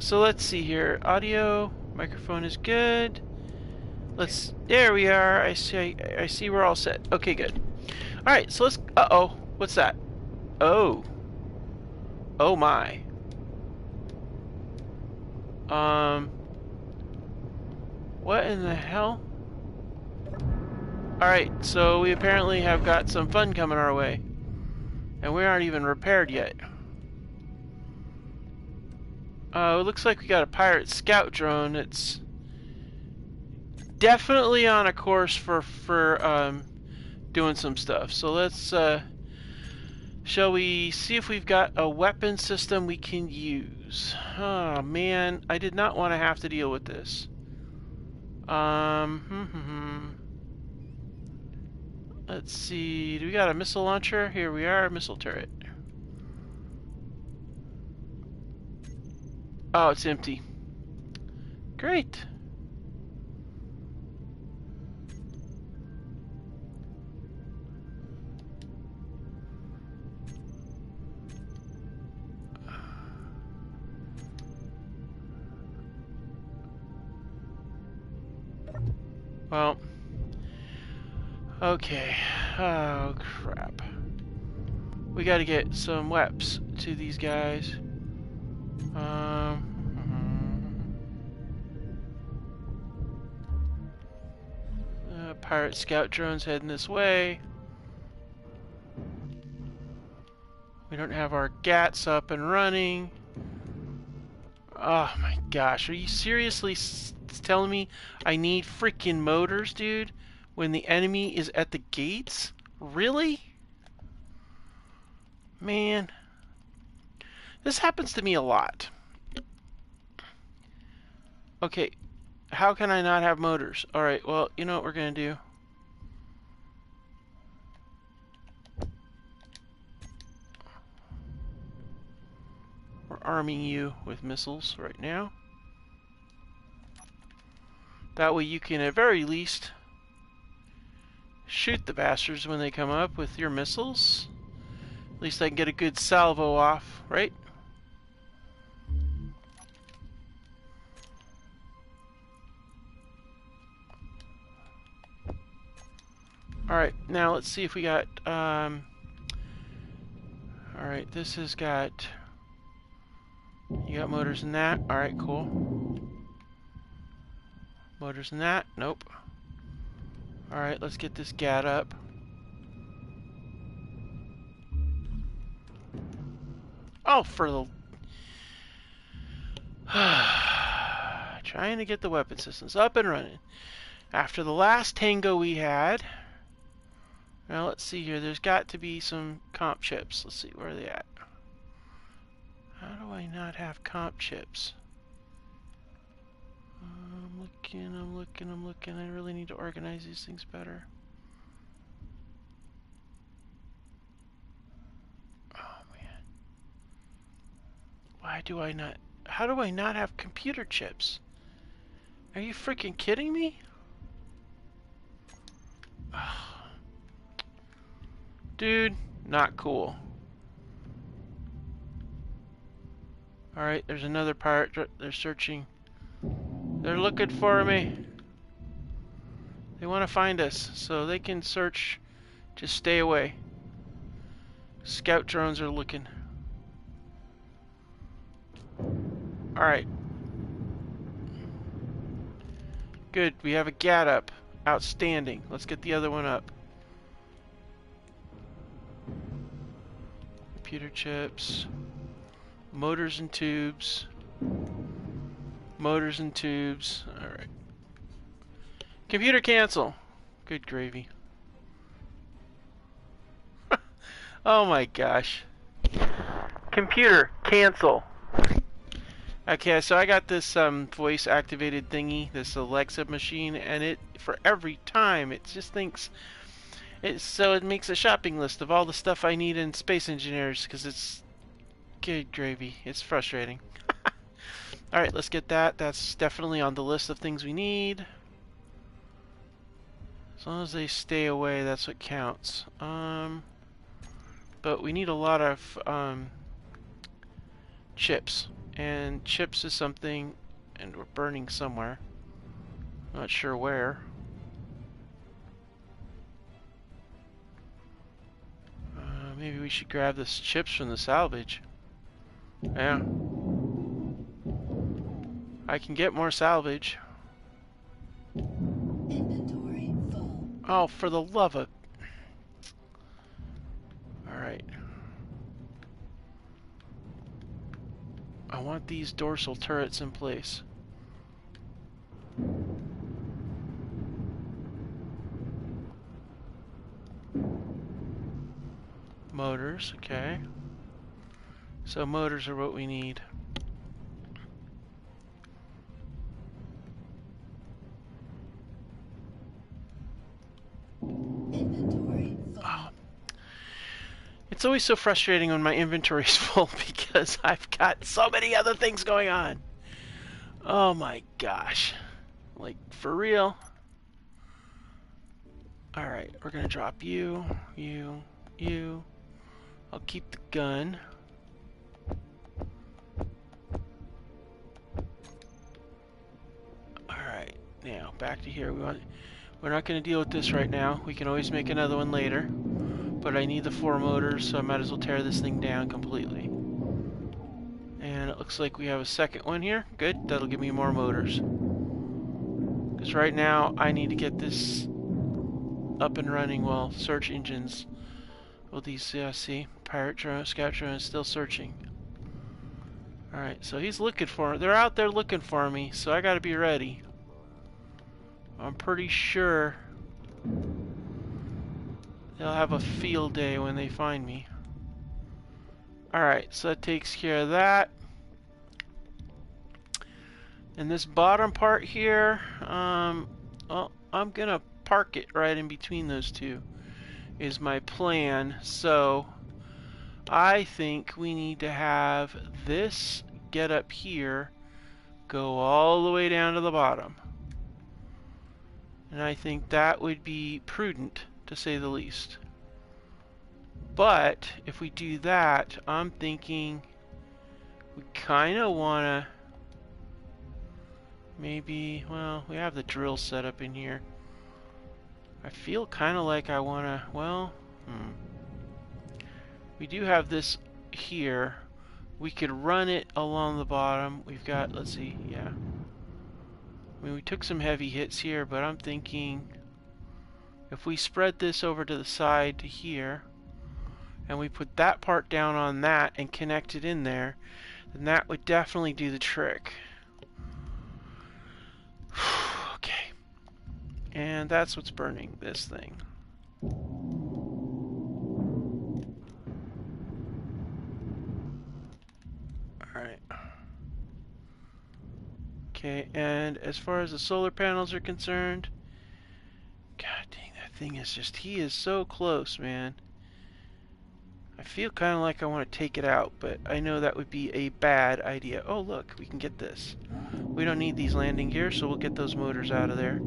So let's see here. Audio, microphone is good. There we are. I see we're all set. Okay, good. All right, so let's, uh-oh, what's that? Oh. Oh my. What in the hell? All right, so we apparently have got some fun coming our way. And we aren't even repaired yet. It looks like we got a pirate scout drone. It's definitely on a course for doing some stuff. So let's shall we see if we've got a weapon system we can use? Oh man, I did not want to have to deal with this. Let's see. Do we got a missile launcher? Here we are, missile turret. Oh, it's empty. Great. Well, okay. Oh, crap. We gotta get some weps to these guys. Pirate scout drones heading this way. We don't have our GATs up and running. Oh my gosh, are you seriously telling me I need freaking motors, dude? When the enemy is at the gates? Really? Man. This happens to me a lot. Okay, how can I not have motors? Alright, well, you know what we're gonna do? We're arming you with missiles right now. That way you can, at very least, shoot the bastards when they come up with your missiles. At least I can get a good salvo off, right? Alright, now let's see if we got, alright, this has got, you got motors in that? Alright, cool. Motors in that? Nope. Alright, let's get this GAT up. Oh, for the... Trying to get the weapon systems up and running. After the last tango we had... Now let's see here, there's got to be some comp chips. Let's see, where are they at? How do I not have comp chips? I'm looking. I really need to organize these things better. Oh man. Why do I not... How do I not have computer chips? Are you freaking kidding me? Dude, not cool. Alright, there's another pirate. They're searching. They're looking for me. They want to find us, so they can search. Just stay away. Scout drones are looking. Alright. Good, we have a GAT up. Outstanding. Let's get the other one up. Computer chips. Motors and tubes. Motors and tubes. Alright. Computer cancel. Good gravy. Oh my gosh. Computer cancel. Okay, so I got this voice activated thingy, this Alexa machine, and it, for every time, it just thinks, so it makes a shopping list of all the stuff I need in Space Engineers, because it's good gravy. It's frustrating. Alright, let's get that. That's definitely on the list of things we need. As long as they stay away, that's what counts. But we need a lot of chips. And chips is something, and we're burning somewhere. Not sure where. Maybe we should grab the chips from the salvage. Yeah. I can get more salvage. Inventory full. Oh, for the love of... Alright. I want these dorsal turrets in place. Motors, okay. So motors are what we need. Inventory full. Oh. It's always so frustrating when my inventory is full because I've got so many other things going on. Oh my gosh. Like, for real? Alright, we're gonna drop you, you, you. I'll keep the gun. Alright, now back to here. We're not going to deal with this right now. We can always make another one later. But I need the 4 motors, so I might as well tear this thing down completely. And it looks like we have a second one here. Good, that'll give me more motors. Because right now, I need to get this up and running while search engines... Well, these, see, pirate drone, scout drone is still searching. Alright, so he's looking for... They're out there looking for me, so I gotta be ready. I'm pretty sure they'll have a field day when they find me. Alright, so that takes care of that. And this bottom part here, well, I'm gonna park it right in between those two, is my plan. So I think we need to have this get up here, go all the way down to the bottom. And I think that would be prudent, to say the least. But if we do that, I'm thinking we kind of want to maybe, well, we have the drill set up in here. I feel kind of like I want to, well, we do have this here. We could run it along the bottom. We've got, let's see, yeah. I mean, we took some heavy hits here, but I'm thinking if we spread this over to the side to here, and we put that part down on that and connect it in there, then that would definitely do the trick. Okay. And that's what's burning this thing. Alright. Okay, and as far as the solar panels are concerned, god dang, that thing is just, he is so close, man. I feel kind of like I want to take it out, but I know that would be a bad idea. Oh look, we can get this. We don't need these landing gears, so we'll get those motors out of there.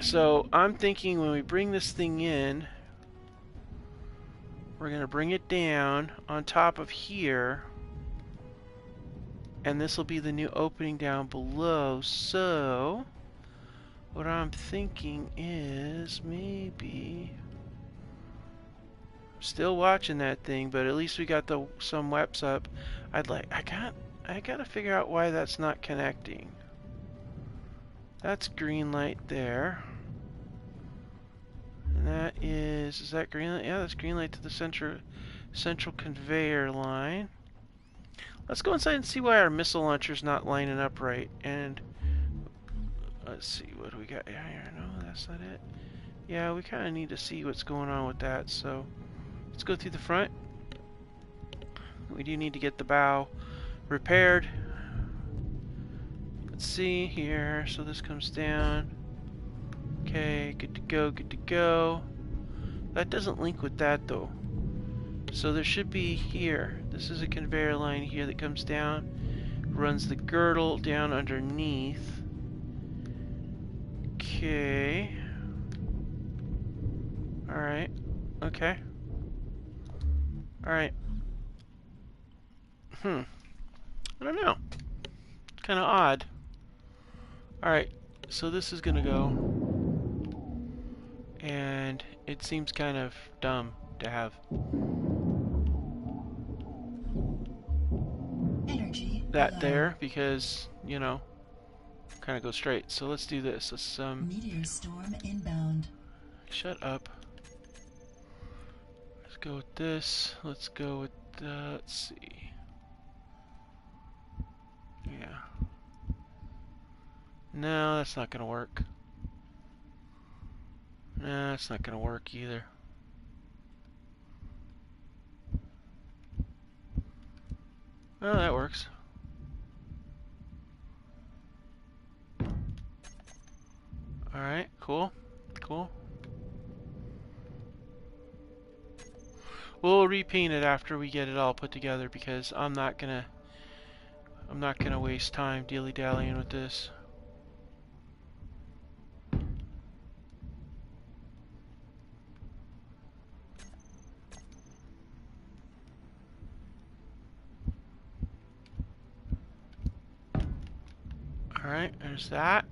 So I'm thinking when we bring this thing in, we're going to bring it down on top of here, and this will be the new opening down below. So what I'm thinking is maybe, I'm still watching that thing, but at least we got some webs up. I gotta figure out why that's not connecting. That's green light there. And that is that green light? Yeah, that's green light to the central conveyor line. Let's go inside and see why our missile launcher's not lining up right. And let's see, what do we got here? No, that's not it. Yeah, we kind of need to see what's going on with that. So let's go through the front. We do need to get the bow repaired. Let's see here. So this comes down. Okay, good to go, good to go. That doesn't link with that though. So there should be here. This is a conveyor line here that comes down, runs the girdle down underneath. Okay. Alright. Okay. Alright. I don't know. It's kind of odd. Alright, so this is gonna go. And it seems kind of dumb to have Energy that low. there because, you know, kind of go straight. So let's do this. Let's Meteor storm inbound. shut up. Let's go with this. Let's go with let's see. Yeah. No, that's not gonna work. No, that's not gonna work either. Oh, that works. Alright, cool. Cool. We'll repaint it after we get it all put together because I'm not gonna waste time dilly-dallying with this. Alright, there's that.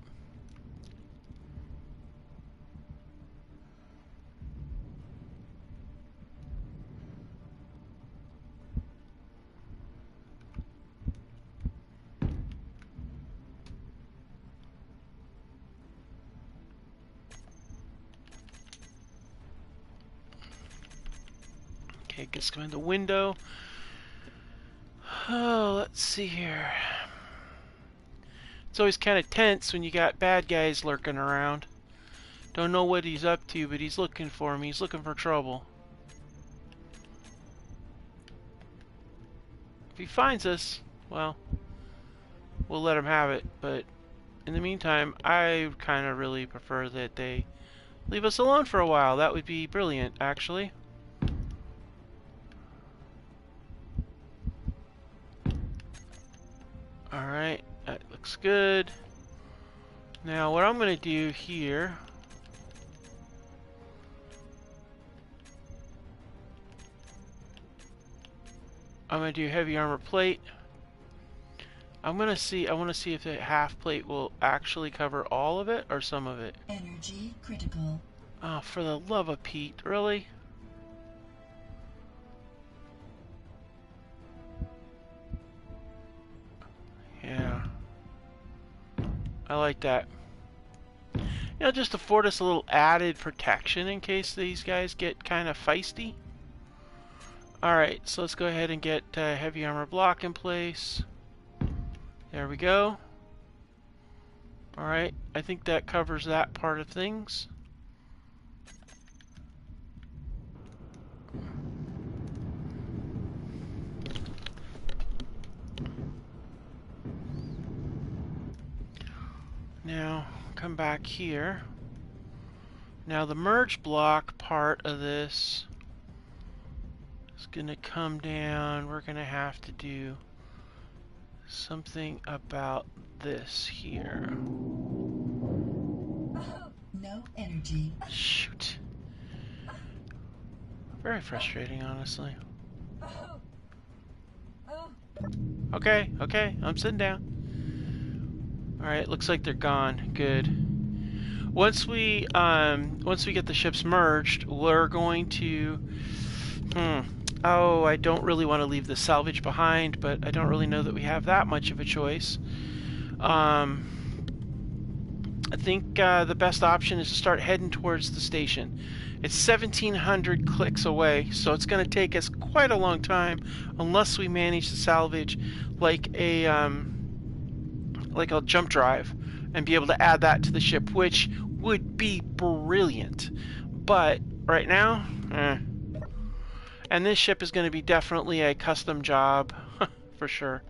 Okay, let's go in the window. Oh, let's see here. It's always kind of tense when you got bad guys lurking around. Don't know what he's up to, but he's looking for me. He's looking for trouble. If he finds us, well, we'll let him have it. But in the meantime, I kind of really prefer that they leave us alone for a while. That would be brilliant, actually. Alright, that looks good. Now, what I'm going to do here... I'm going to do heavy armor plate. I want to see if the half plate will actually cover all of it or some of it. Energy critical. Oh, for the love of Pete, really? Yeah. I like that. You know, just afford us a little added protection in case these guys get kind of feisty. Alright, so let's go ahead and get heavy armor block in place. There we go. Alright, I think that covers that part of things. Now, come back here. Now the merge block part of this is going to come down. We're going to have to do something about this here. No energy. Shoot. Very frustrating, honestly. Okay, okay, I'm sitting down. Alright, looks like they're gone. Good. Once we get the ships merged, we're going to... Oh, I don't really want to leave the salvage behind, but I don't really know that we have that much of a choice. I think the best option is to start heading towards the station. It's 1,700 clicks away, so it's going to take us quite a long time unless we manage to salvage like a jump drive and be able to add that to the ship, which would be brilliant. But right now, And this ship is going to be definitely a custom job, for sure.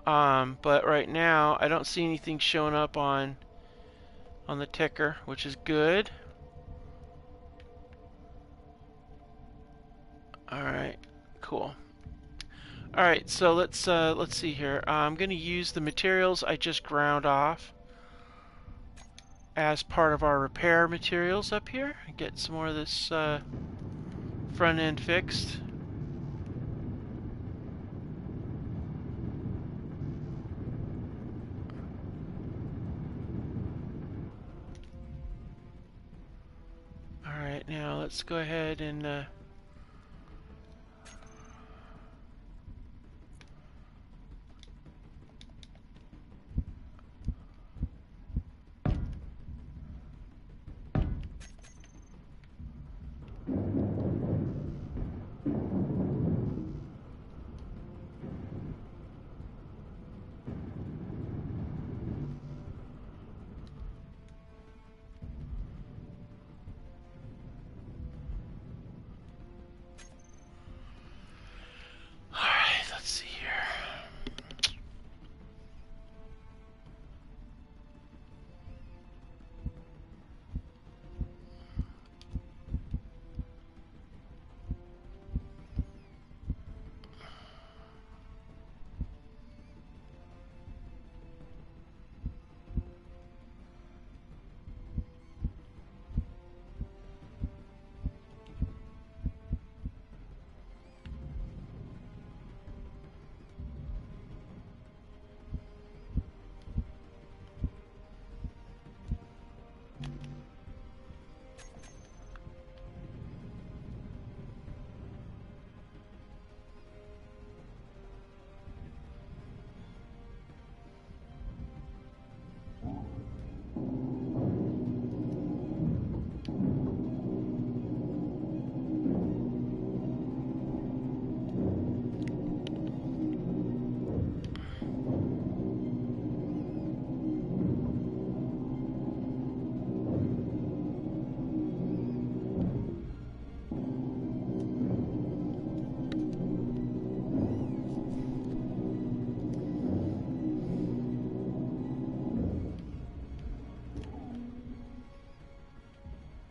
But right now, I don't see anything showing up on the ticker, which is good. Alright, cool. Alright, so let's see here. I'm going to use the materials I just ground off as part of our repair materials up here. Get some more of this front end fixed. let's go ahead and alright, let's see here.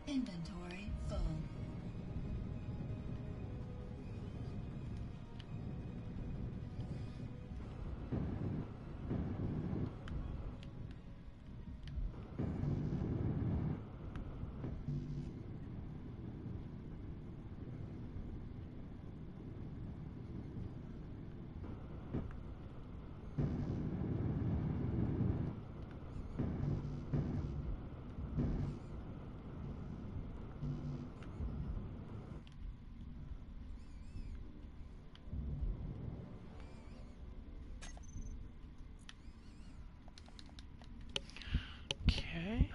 Inventory full. Okay.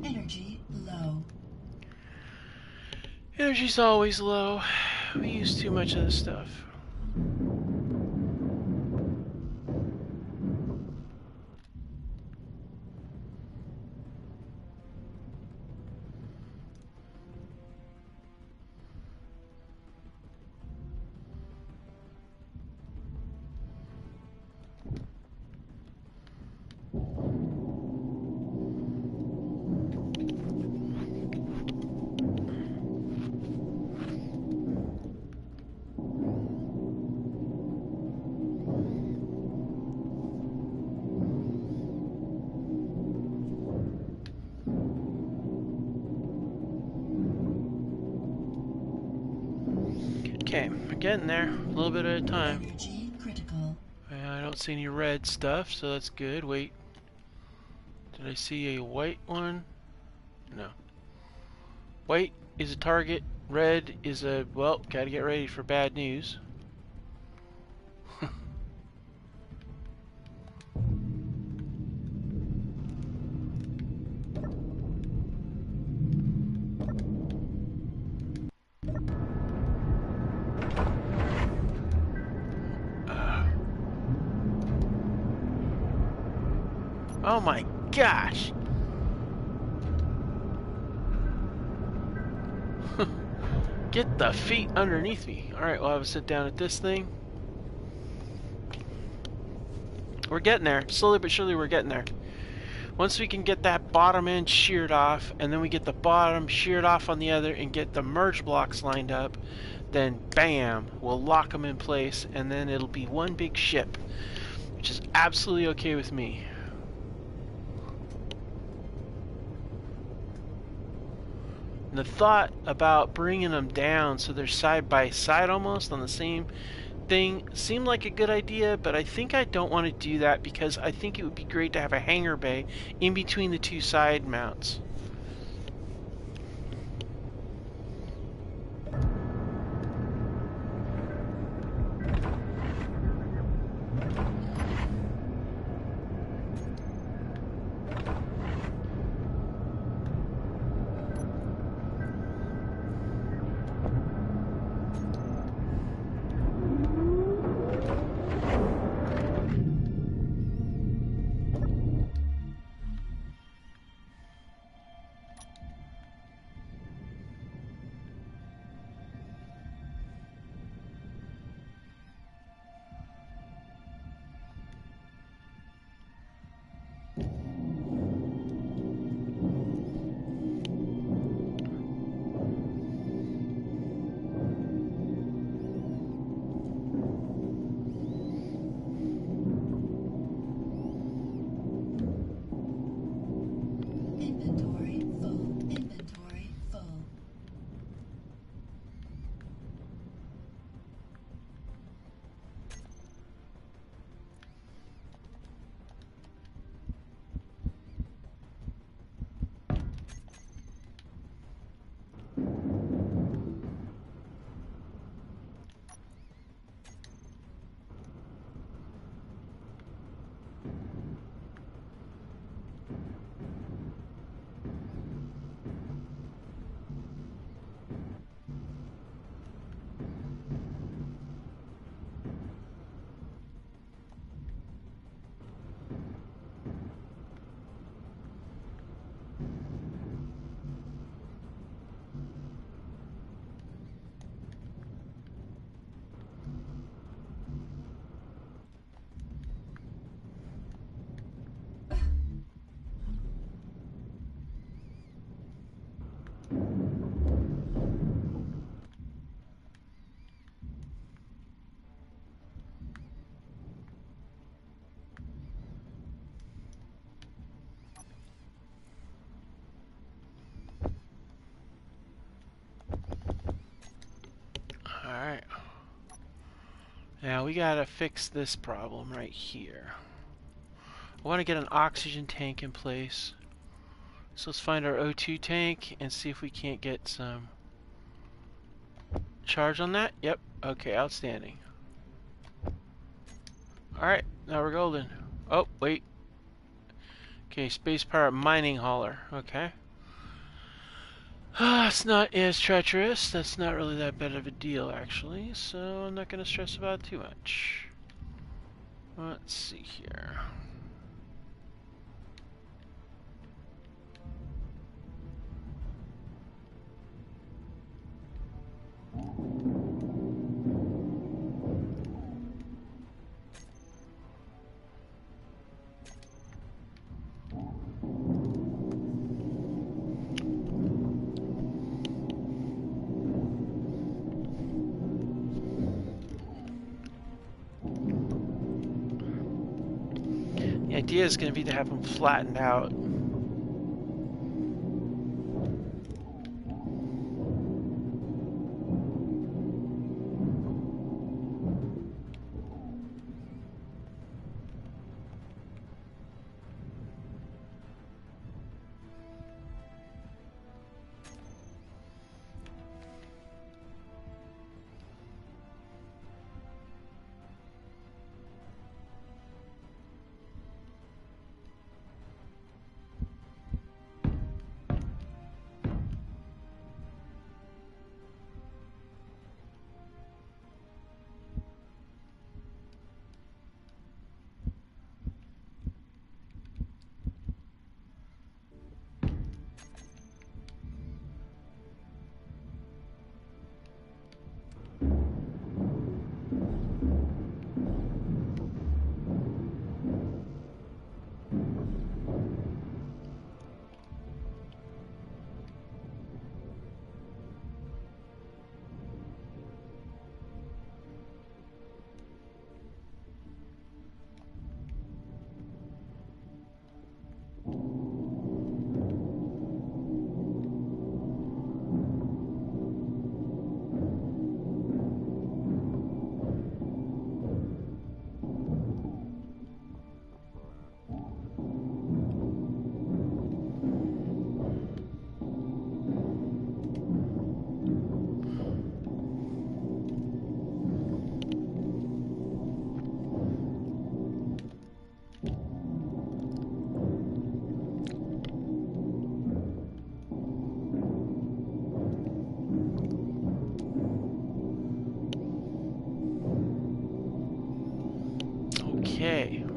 Energy low. Energy's always low. We use too much of this stuff. Okay, we're getting there. A little bit at a time. Energy critical. I don't see any red stuff, so that's good. Wait. Did I see a white one? No. White is a target. Red is a... Well, gotta get ready for bad news. Oh my gosh! Get the feet underneath me. Alright, we'll have a sit down at this thing. We're getting there. Slowly but surely we're getting there. Once we can get that bottom end sheared off, and then we get the bottom sheared off on the other and get the merge blocks lined up, then bam, we'll lock them in place, and then it'll be one big ship, which is absolutely okay with me. And the thought about bringing them down so they're side by side almost on the same thing seemed like a good idea, but I think I don't want to do that because I think it would be great to have a hangar bay in between the two side mounts. Inventory full. Inventory full. Alright. Now we gotta fix this problem right here. I want to get an oxygen tank in place. So let's find our O2 tank and see if we can't get some charge on that. Yep. Okay, outstanding. Alright, now we're golden. Oh, wait. Okay, space power mining hauler. Okay. It's not as treacherous. That's not really that bad of a deal, actually. So I'm not going to stress about it too much. Let's see here. The idea is going to be to have them flattened out.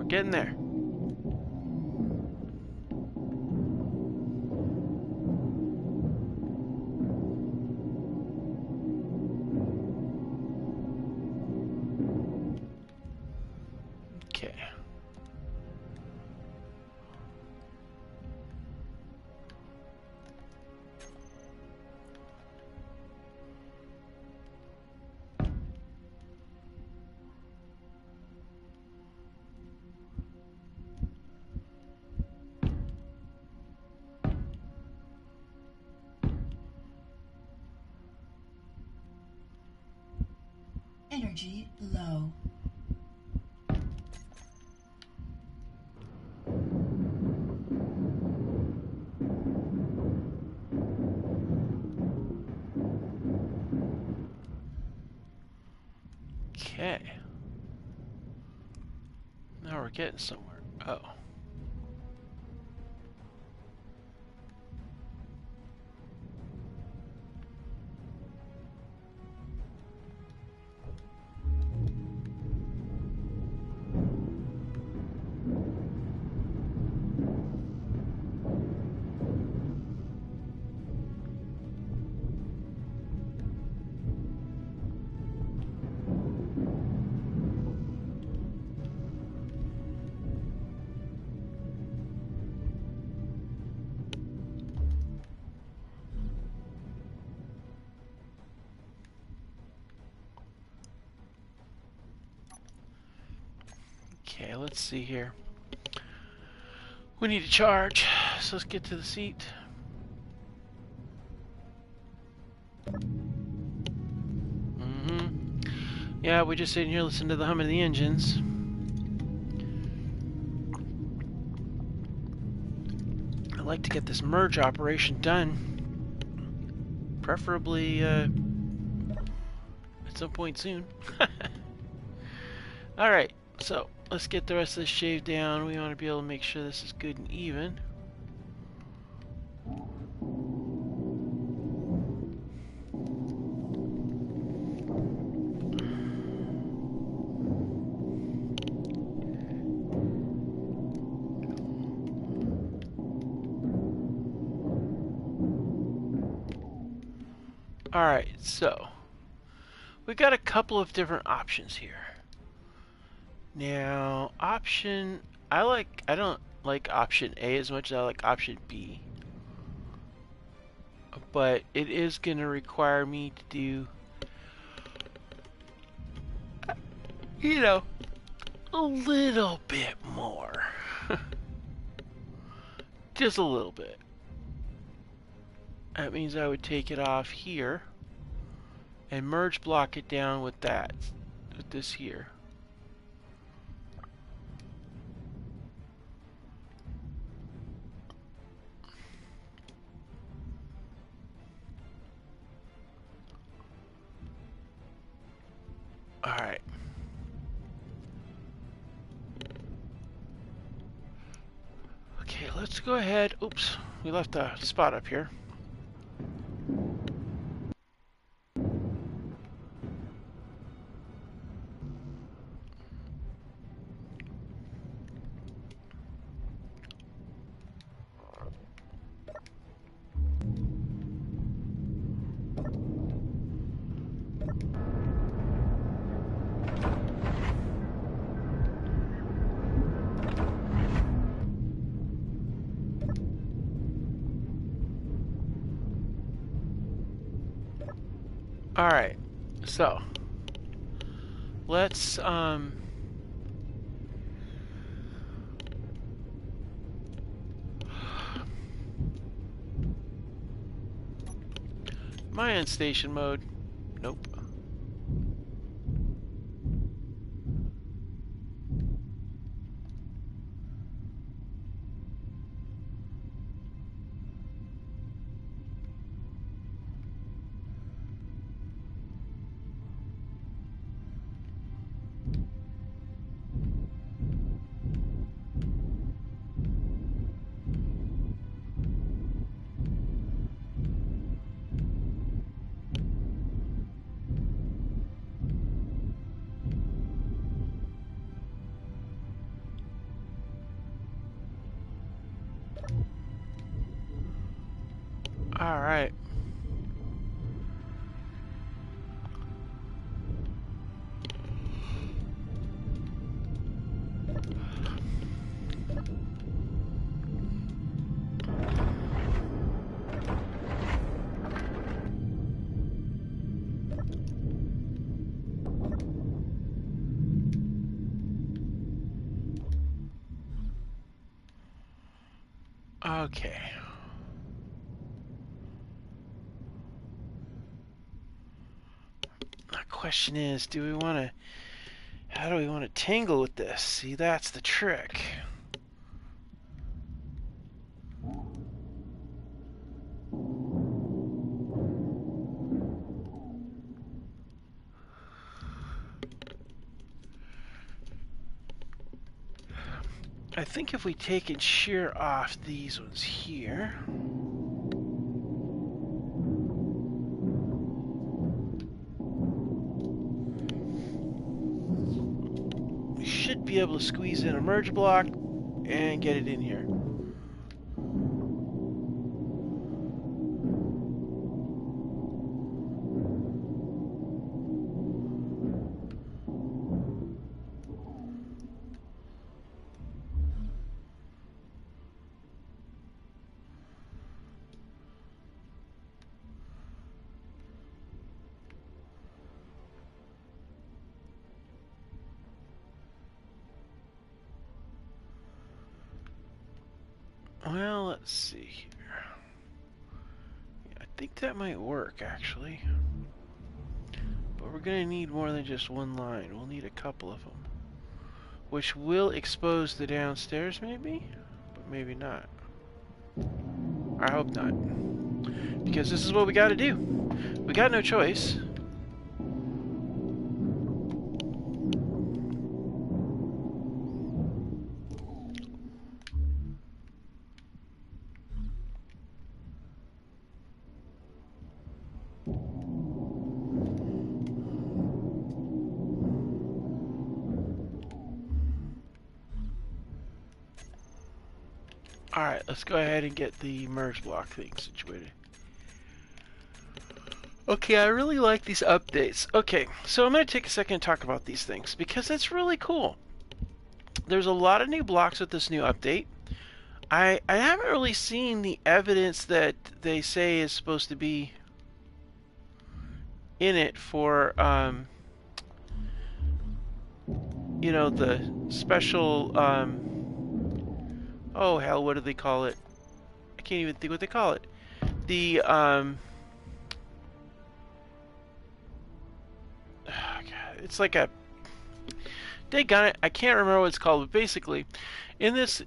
getting there. Okay. Energy low. Okay. Now we're getting somewhere. Oh. Okay, let's see here. We need to charge, so let's get to the seat. Yeah, we're just sitting here listening to the hum of the engines. I'd like to get this merge operation done. Preferably at some point soon. Alright, so let's get the rest of this shaved down. We want to be able to make sure this is good and even. Alright, so we got a couple of different options here. Now, I don't like option A as much as I like option B. But it is going to require me to do, you know, a little bit more. Just a little bit. That means I would take it off here and merge block it down with that, with this here. Alright. Okay, let's go ahead. Oops, we left a spot up here. Alright, so let's am I in station mode? Nope. Alright. Okay. The question is, how do we want to tangle with this? See, that's the trick. I think if we take and shear off these ones here, we should be able to squeeze in a merge block and get it in here. Well, let's see here. Yeah, I think that might work, actually. But we're going to need more than just one line. We'll need a couple of them. Which will expose the downstairs, maybe? But maybe not. I hope not. Because this is what we got to do. We got no choice. Alright, let's go ahead and get the merge block thing situated. Okay, I really like these updates. Okay, so I'm going to take a second to talk about these things because it's really cool. There's a lot of new blocks with this new update. I haven't really seen the evidence that they say is supposed to be in it for, you know, the special, oh hell, what do they call it? I can't even think what they call it. The, it's like a, daggone it, I can't remember what it's called, but basically, in this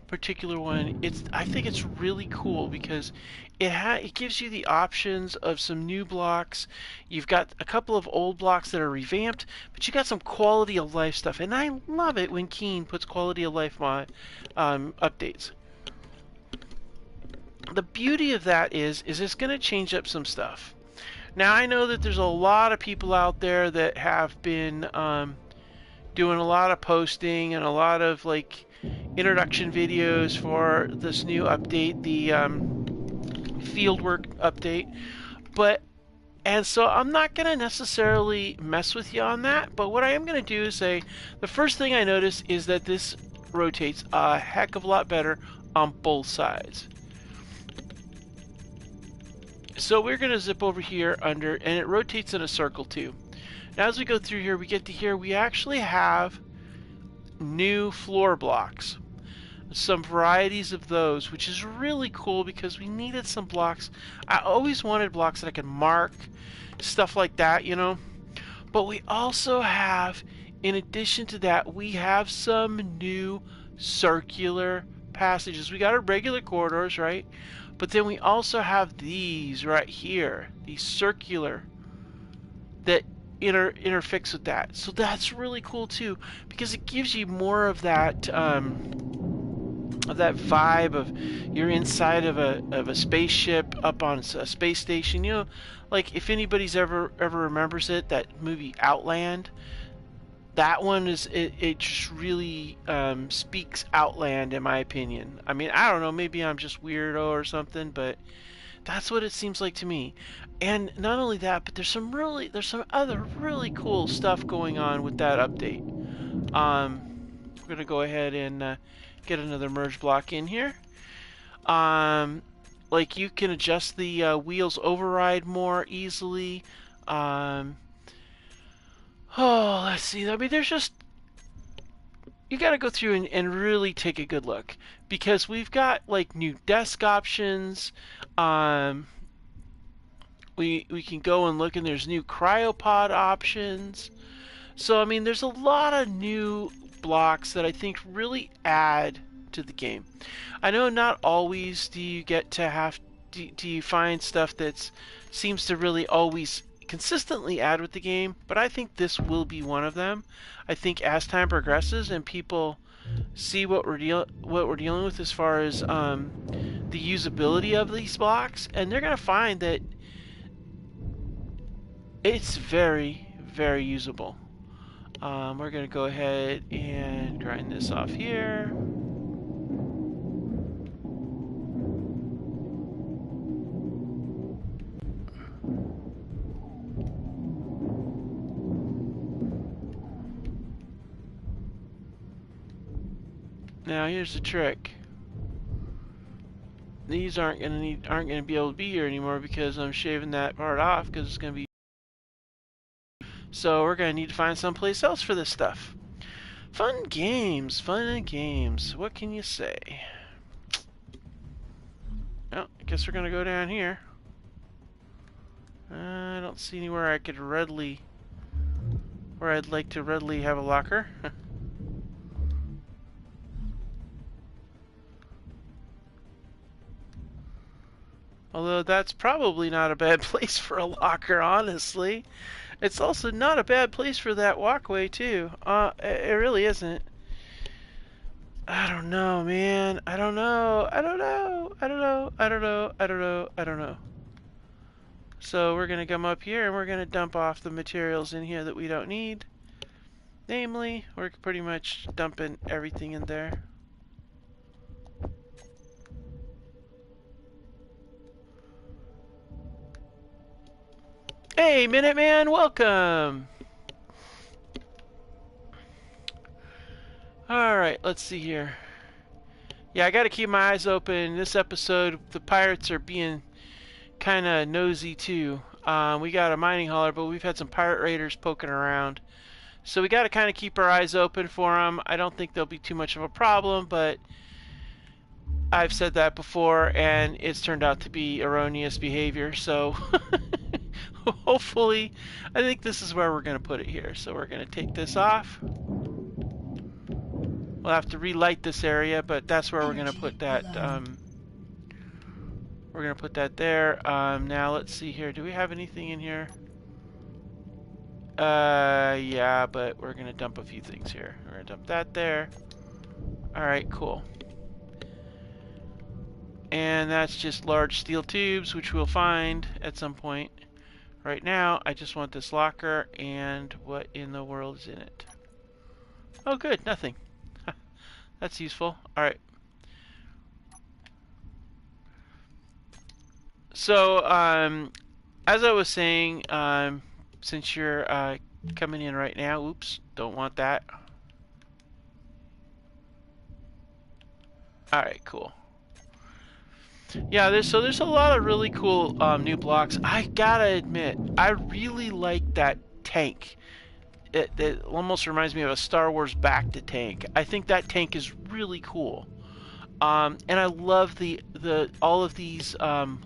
particular one, I think it's really cool because it gives you the options of some new blocks. You've got a couple of old blocks that are revamped, but you got some quality of life stuff, and I love it when Keen puts quality of life updates. The beauty of that is it's going to change up some stuff. Now I know that there's a lot of people out there that have been doing a lot of posting and a lot of like introduction videos for this new update, the fieldwork update. And so I'm not going to necessarily mess with you on that, but what I am going to do is say the first thing I notice is that this rotates a heck of a lot better on both sides. So we're going to zip over here under, and it rotates in a circle too. Now as we go through here, we get to here, we actually have new floor blocks. Some varieties of those, which is really cool because we needed some blocks. I always wanted blocks that I could mark, stuff like that, you know. But we also have, in addition to that, we have some new circular passages. We got our regular corridors, right? But then we also have these right here, these circular, that interfix with that. So that's really cool too, because it gives you more of that vibe of you're inside of a spaceship up on a space station. You know, like if anybody's ever remembers it, that movie Outland. That one is it just really speaks Outland in my opinion. I mean, I don't know, maybe I'm just weirdo or something, but That's what it seems like to me. And not only that, but there's some other really cool stuff going on with that update. We're gonna go ahead and get another merge block in here. Um, like you can adjust the wheels override more easily. Um, oh, let's see. I mean, there's just you got to go through and really take a good look because we've got like new desk options. Um, we can go and look and there's new cryopod options. So I mean, there's a lot of new blocks that I think really add to the game. I know not always do you get to have do you find stuff that seems to really always consistently add with the game, but I think this will be one of them. I think as time progresses and people see what we're dealing with as far as the usability of these blocks, and they're gonna find that it's very, very usable. We're gonna go ahead and grind this off here. Now here's the trick. These aren't gonna be able to be here anymore because I'm shaving that part off because it's gonna be. So we're gonna need to find someplace else for this stuff. Fun games, fun and games. What can you say? Well, I guess we're gonna go down here. I don't see anywhere I could readily, where I'd like to readily have a locker. Although that's probably not a bad place for a locker, honestly. It's also not a bad place for that walkway, too. It really isn't. I don't know, man. I don't know. I don't know. I don't know. I don't know. I don't know. I don't know. So we're going to come up here and we're going to dump off the materials in here that we don't need. Namely, we're pretty much dumping everything in there. Hey, Minuteman, welcome! Alright, let's see here. Yeah, I gotta keep my eyes open. This episode, the pirates are being kind of nosy too. We got a mining hauler, but we've had some pirate raiders poking around. So we gotta kind of keep our eyes open for them. I don't think there'll be too much of a problem, but I've said that before, and it's turned out to be erroneous behavior, so hopefully, I think this is where we're going to put it here. So we're going to take this off. We'll have to relight this area, but that's where we're going to put that. We're going to put that there. Now let's see here. Do we have anything in here? Yeah, but we're going to dump a few things here. We're going to dump that there. Alright, cool. And that's just large steel tubes, which we'll find at some point. Right now, I just want this locker, and what in the world is in it? Oh good, nothing. That's useful. Alright. So, as I was saying, since you're coming in right now, oops, don't want that. Alright, cool. Yeah, there's a lot of really cool new blocks. I gotta admit, I really like that tank. It almost reminds me of a Star Wars back to tank. I think that tank is really cool. And I love the all of these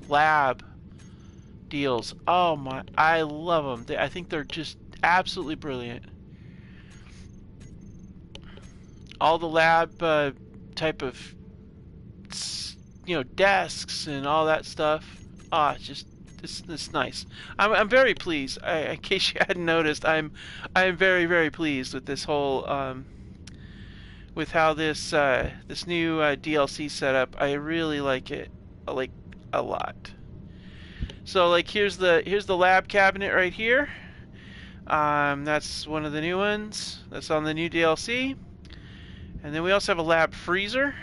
lab deals. Oh my, I love them. I think they're just absolutely brilliant. All the lab type of desks and all that stuff. It's nice. I'm very pleased. In case you hadn't noticed, I'm very, very pleased with this whole with how this this new DLC setup. I really like it. I like a lot. So like here's the lab cabinet right here. That's one of the new ones. That's on the new DLC. And then we also have a lab freezer.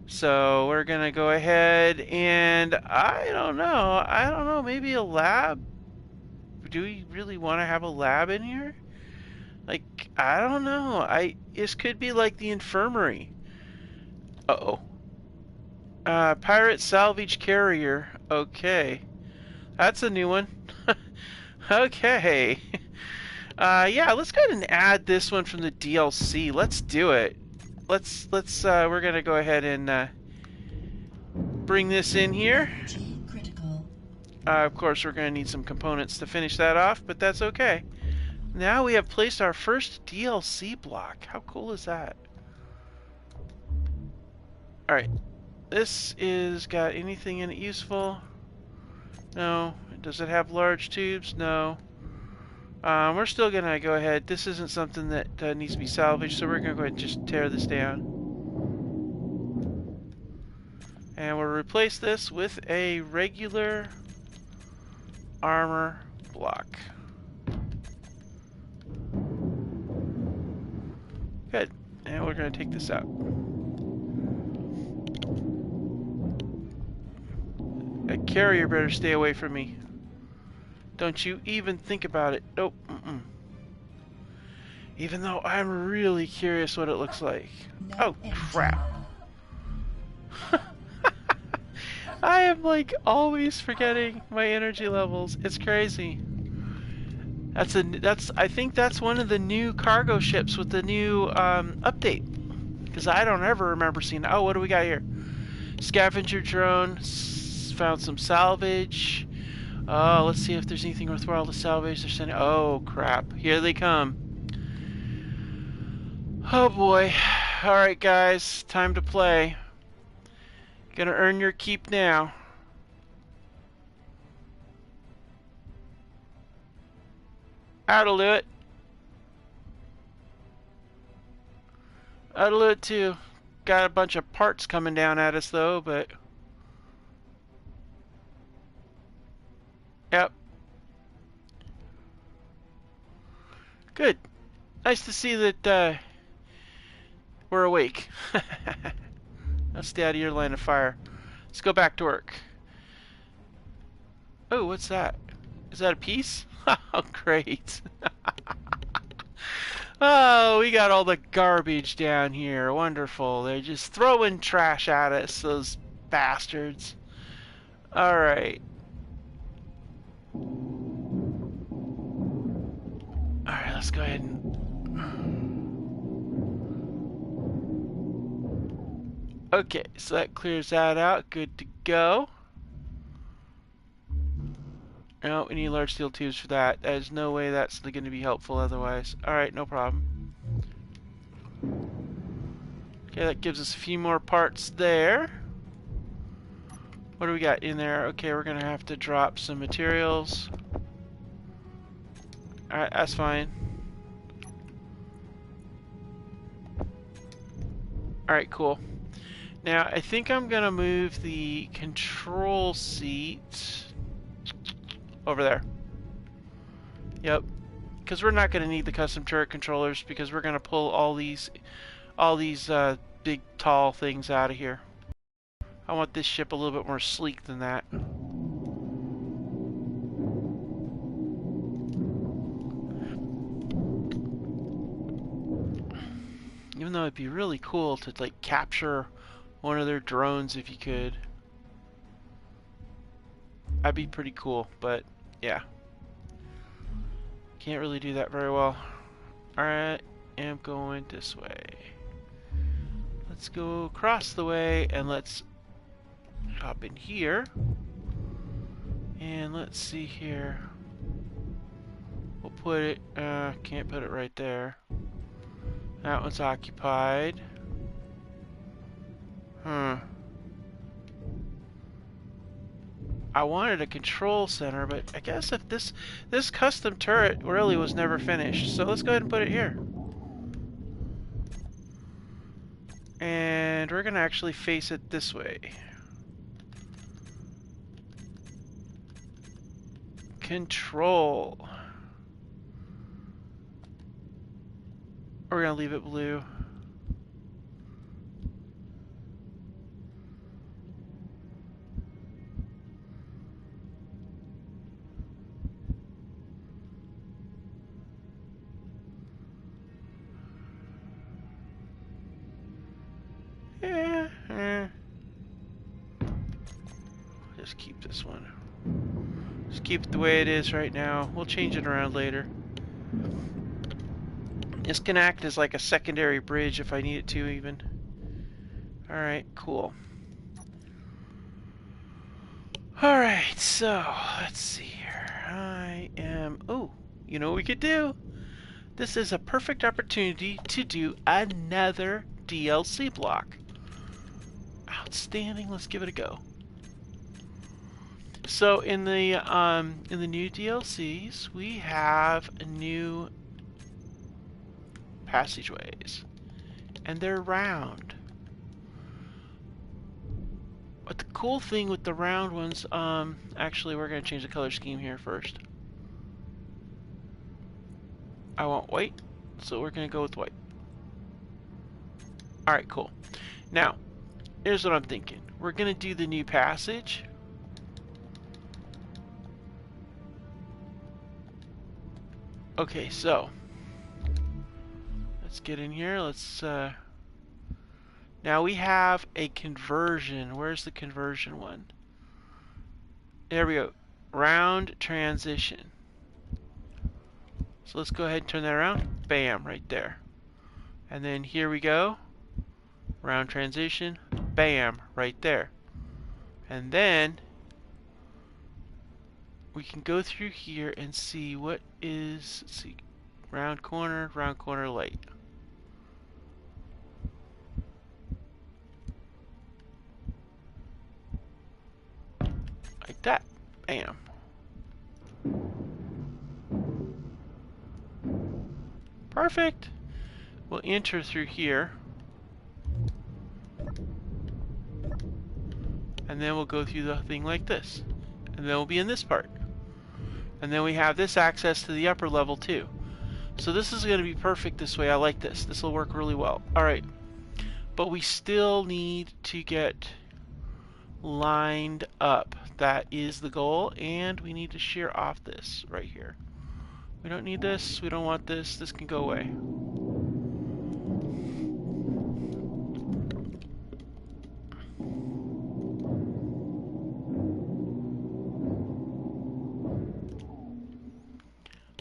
So we're gonna go ahead and I don't know, maybe a lab? Do we really want to have a lab in here? Like, I don't know. This could be like the infirmary. Uh-oh. Pirate salvage carrier. Okay. That's a new one. Okay. Yeah, let's go ahead and add this one from the DLC. Let's do it. We're gonna go ahead and bring this in here. Energy critical. Of course, we're gonna need some components to finish that off, but that's okay. Now we have placed our first DLC block. How cool is that? Alright. This is got anything in it useful? No. Does it have large tubes? No. We're still gonna go ahead. This isn't something that needs to be salvaged, so we're gonna go ahead and just tear this down. And we'll replace this with a regular armor block. Good. And we're gonna take this out. That carrier better stay away from me. Don't you even think about it. Nope. Even though I'm really curious what it looks like. No Oh, energy. crap. I am like always forgetting my energy levels. It's crazy. I think that's one of the new cargo ships with the new update. Because I don't ever remember seeing. Oh, what do we got here? Scavenger drone. Found some salvage. Oh, let's see if there's anything worthwhile to salvage. They're sending. Oh crap! Here they come. Oh boy! All right, guys, time to play. Gonna earn your keep now. That'll do it. That'll do it too. Got a bunch of parts coming down at us though, but yep. Good. Nice to see that we're awake. Let's stay out of your line of fire. Let's go back to work. Oh, what's that? Is that a piece? Oh, great. Oh, we got all the garbage down here. Wonderful. They're just throwing trash at us, those bastards. Alright. Alright, let's go ahead and... Okay, so that clears that out. Good to go. No, we need large steel tubes for that. There's no way that's going to be helpful otherwise. Alright, no problem. Okay, that gives us a few more parts there. What do we got in there? Okay, we're going to have to drop some materials. Alright, that's fine. Alright, cool. Now, I think I'm going to move the control seat over there. Yep. Because we're not going to need the custom turret controllers because we're going to pull all these big, tall things out of here. I want this ship a little bit more sleek than that. Even though it'd be really cool to like capture one of their drones if you could. That'd be pretty cool, but yeah. Can't really do that very well. Alright, I'm going this way. Let's go across the way and let's hop in here. And let's see here. We'll put it, can't put it right there. That one's occupied. I wanted a control center, but I guess if this custom turret really was never finished, so let's go ahead and put it here. And we're gonna actually face it this way. Control. We're gonna leave it blue. Just keep this one. Just keep it the way it is right now. We'll change it around later. This can act as like a secondary bridge if I need it to even. Alright, cool. Alright, so let's see here. Oh, you know what we could do? This is a perfect opportunity to do another DLC block. Outstanding, let's give it a go. So in the new DLCs, we have new passageways, and they're round. But the cool thing with the round ones, actually we're going to change the color scheme here first. I want white, so we're going to go with white. Alright, cool. Now, here's what I'm thinking. We're going to do the new passage. Okay, so let's get in here. Let's now we have a conversion. Where's the conversion one? There we go. Round transition. So let's go ahead and turn that around. Bam, right there. And then here we go. Round transition. Bam, right there. And then we can go through here and see what is, let's see, round corner light. Like that. Bam. Perfect. We'll enter through here. And then we'll go through the thing like this. And then we'll be in this part. And then we have this access to the upper level too. So this is going to be perfect this way. I like this. This will work really well. Alright. But we still need to get lined up. That is the goal. And we need to shear off this right here. We don't need this. We don't want this. This can go away.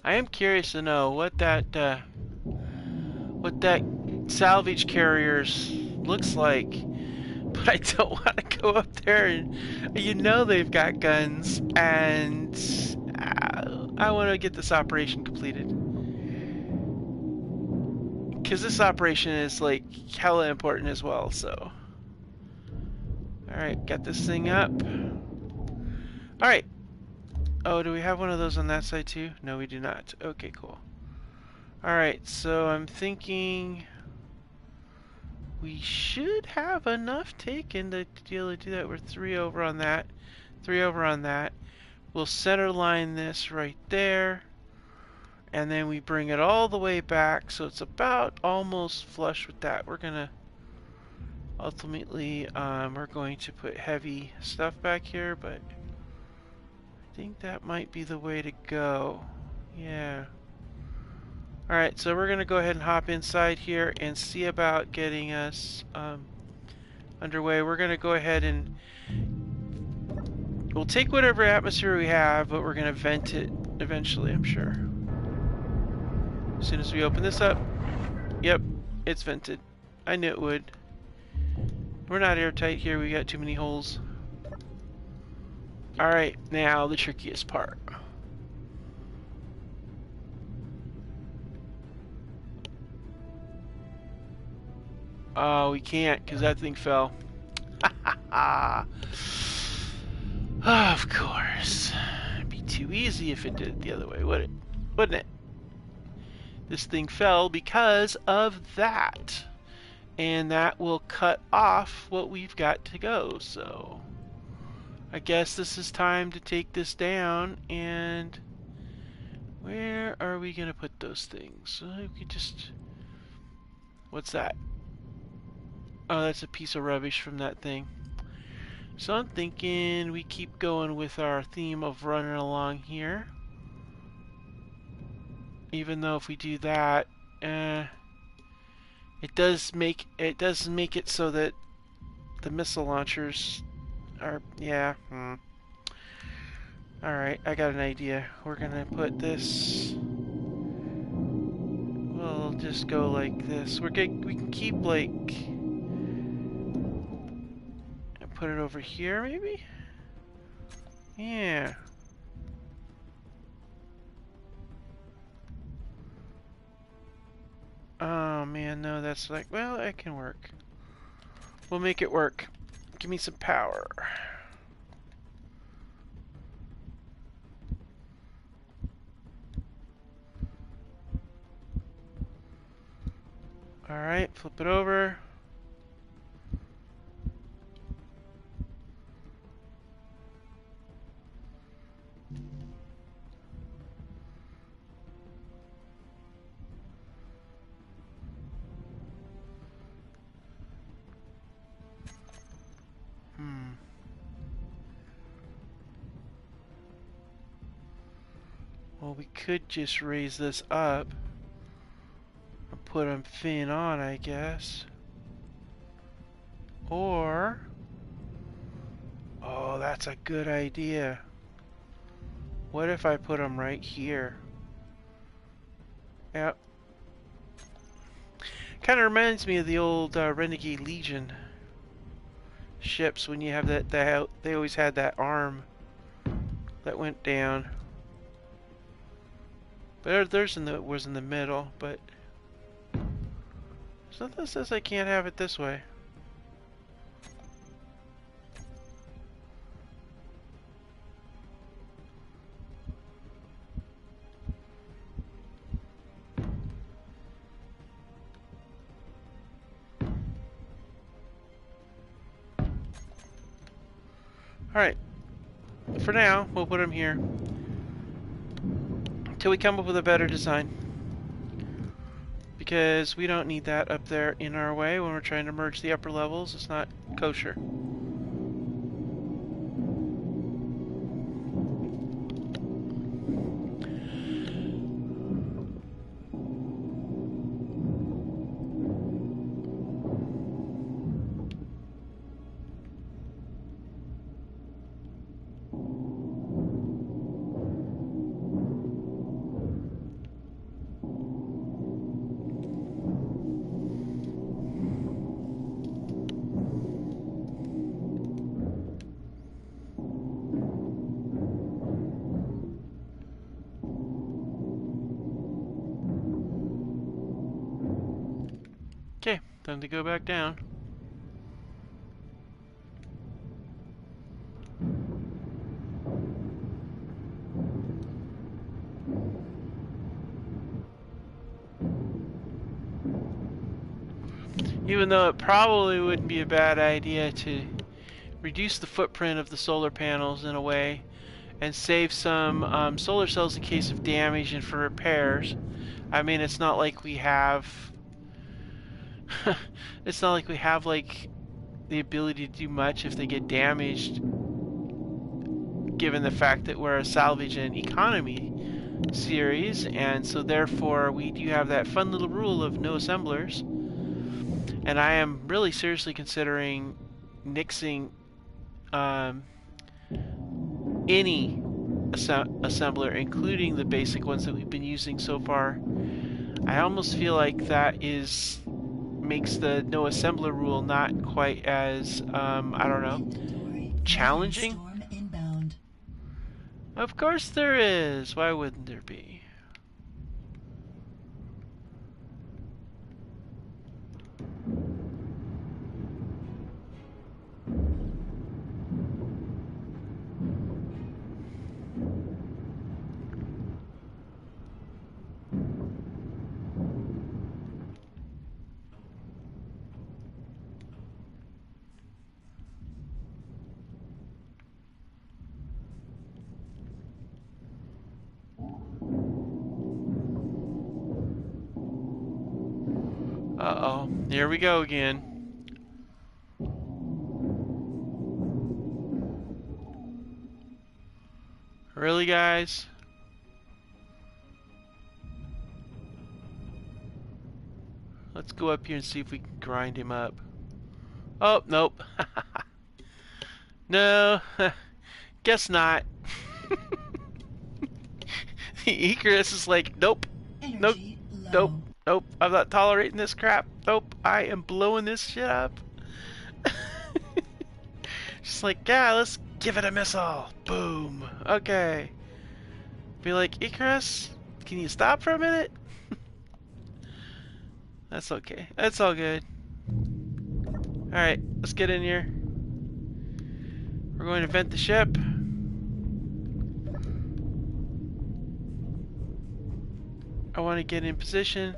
I am curious to know what that salvage carriers looks like, but I don't want to go up there and you know they've got guns, and I want to get this operation completed because this operation is like hella important as well. So, all right, got this thing up. All right. Oh, do we have one of those on that side too? No, we do not. Okay, cool. Alright, so I'm thinking we should have enough taken to deal to do that. We're 3 over on that. 3 over on that. We'll center line this right there. And then we bring it all the way back, so it's about almost flush with that. We're gonna ultimately, we're going to put heavy stuff back here, but I think that might be the way to go. Yeah. Alright, so we're going to go ahead and hop inside here and see about getting us underway. We're going to go ahead and we'll take whatever atmosphere we have, but we're going to vent it eventually, I'm sure. As soon as we open this up, yep, it's vented. I knew it would. We're not airtight here, we got too many holes. Alright, now the trickiest part. Oh, we can't, because that thing fell. Of course. It'd be too easy if it did it the other way, wouldn't it? This thing fell because of that. And that will cut off what we've got to go, so I guess this is time to take this down. And where are we gonna put those things? We could just, what's that? Oh, that's a piece of rubbish from that thing. So I'm thinking we keep going with our theme of running along here, even though if we do that, it does make it so that the missile launchers are, yeah. Alright, I got an idea. We're gonna put this... We'll just go like this. We can keep like... Put it over here, maybe? Yeah. Oh man, no, that's like... Well, it can work. We'll make it work. Give me some power. Alright, flip it over. Well, we could just raise this up and put a fin on, I guess. Or... Oh, that's a good idea. What if I put them right here? Yep. Kind of reminds me of the old Renegade Legion ships when you have that, they always had that arm that went down. But theirs was in the middle, but something says I can't have it this way. Alright, for now, we'll put them here until we come up with a better design. Because we don't need that up there in our way when we're trying to merge the upper levels. It's not kosher. Okay, time to go back down. Even though it probably wouldn't be a bad idea to reduce the footprint of the solar panels in a way and save some solar cells in case of damage and for repairs. I mean, it's not like we have it's not like we have like the ability to do much if they get damaged, given the fact that we're a salvage and economy series, and so therefore we do have that fun little rule of no assemblers. And I am really seriously considering nixing any assembler, including the basic ones that we've been using so far. I almost feel like that makes the no assembler rule not quite as I don't know, challenging. Of course there is. Why wouldn't there be? Uh-oh, here we go again. Really, guys? Let's go up here and see if we can grind him up. Oh, nope. No, guess not. Icarus is like, nope, nope, Energy nope, low. nope. I'm not tolerating this crap. Nope, I am blowing this shit up. Just like, yeah, let's give it a missile. Boom. Okay. Be like, Icarus, can you stop for a minute? That's okay. That's all good. Alright, let's get in here. We're going to vent the ship. I want to get in position.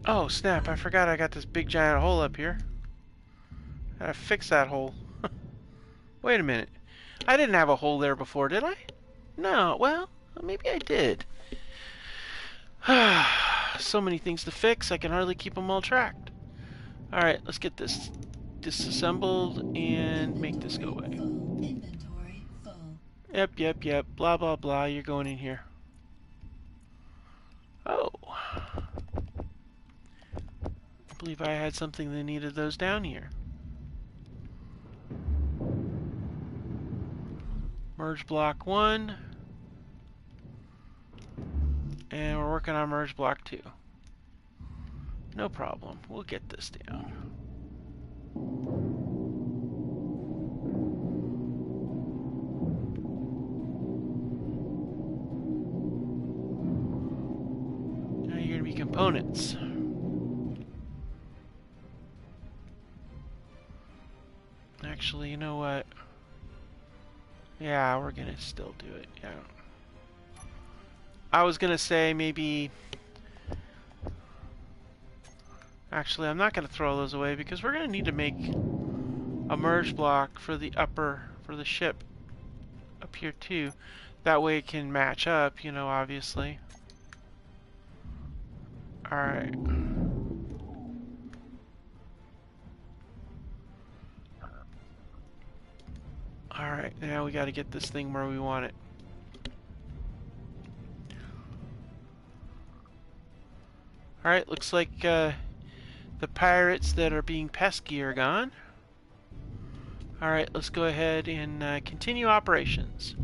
Oh, snap, I forgot I got this big giant hole up here. Gotta fix that hole. Wait a minute. I didn't have a hole there before, did I? No, well, maybe I did. So many things to fix, I can hardly keep them all tracked. Alright, let's get this disassembled and make this go away. Inventory full. Yep. Blah, blah, blah. You're going in here. Oh. I believe I had something that needed those down here. Merge block 1. And we're working on merge block 2. No problem. We'll get this down. Now you're going to be components. Actually, you know what? Yeah, we're going to still do it. Yeah. I was going to say maybe... Actually, I'm not going to throw those away because we're going to need to make a merge block for the for the ship up here too. That way it can match up, you know, obviously. Alright. Alright, now we got to get this thing where we want it. Alright, looks like the pirates that are being pesky are gone. Alright, let's go ahead and continue operations.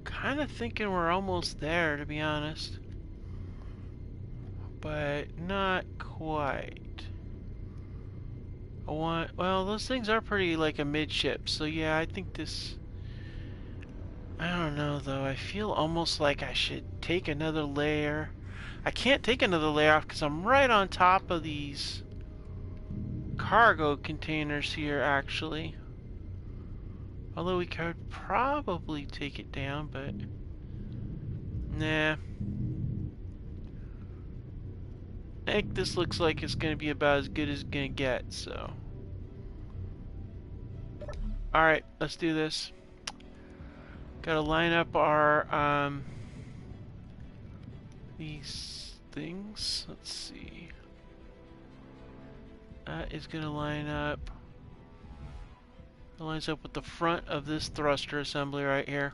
Kind of thinking we're almost there, to be honest. But not quite. Well, those things are pretty like a midship, so yeah, I think this... I don't know, though. I feel almost like I should take another layer. I can't take another layer off because I'm right on top of these cargo containers here, actually. Although we could probably take it down, but... Nah. I think this looks like it's going to be about as good as it's going to get, so... Alright, let's do this. Gotta line up our, these things. Let's see. That is going to line up. It lines up with the front of this thruster assembly right here.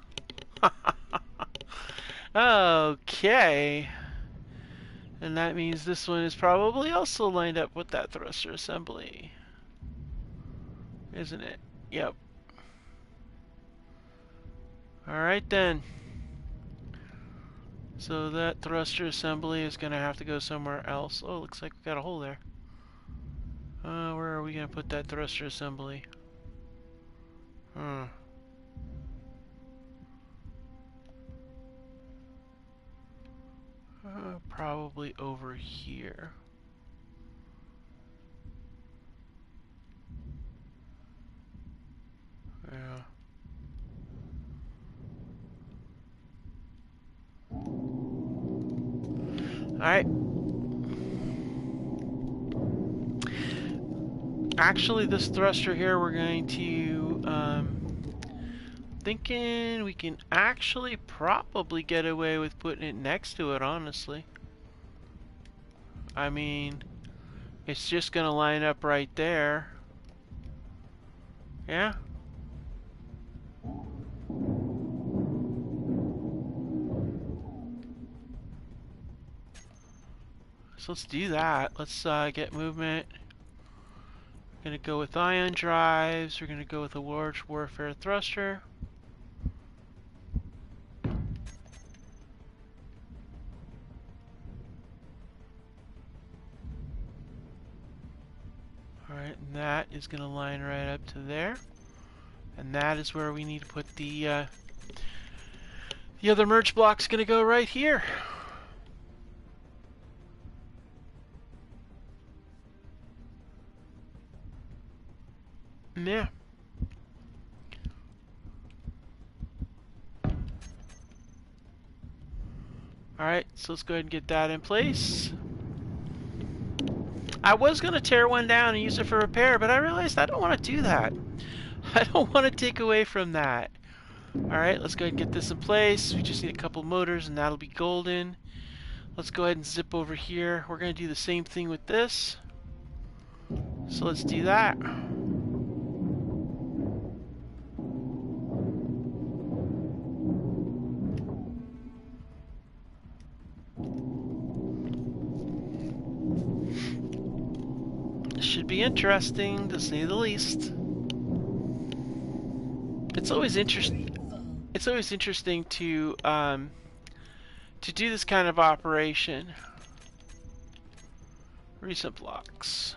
Okay. And that means this one is probably also lined up with that thruster assembly. Isn't it? Yep. Alright then. So that thruster assembly is going to have to go somewhere else. Oh, looks like we got a hole there. Where are we going to put that thruster assembly? Probably over here. Yeah. Alright. Actually, this thruster here, we're going to, thinking we can actually probably get away with putting it next to it, honestly. I mean, it's just going to line up right there. Yeah? So let's do that. Let's get movement. We're going to go with ion drives. We're going to go with a large warfare thruster. Alright, and that is going to line right up to there. And that is where we need to put the other merge block's going to go right here. Yeah. Alright, so let's go ahead and get that in place. I was going to tear one down and use it for repair, but I realized I don't want to do that. I don't want to take away from that. Alright, let's go ahead and get this in place. We just need a couple motors and that'll be golden. Let's go ahead and zip over here. We're going to do the same thing with this. So let's do that. Should be interesting, to say the least. It's always interesting. It's always interesting to do this kind of operation. Recent blocks.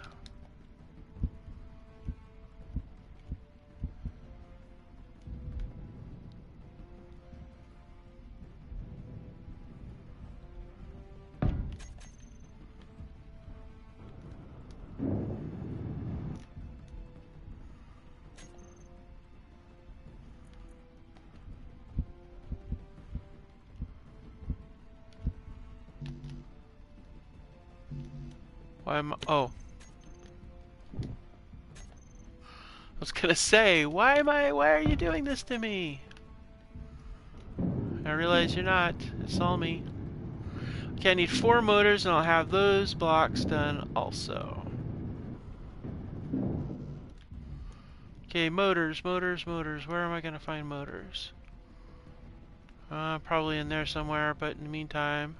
Why am I, oh. I was gonna say, why are you doing this to me? I realize you're not. It's all me. Okay, I need 4 motors and I'll have those blocks done also. Okay, motors. Where am I gonna find motors? Probably in there somewhere, but in the meantime.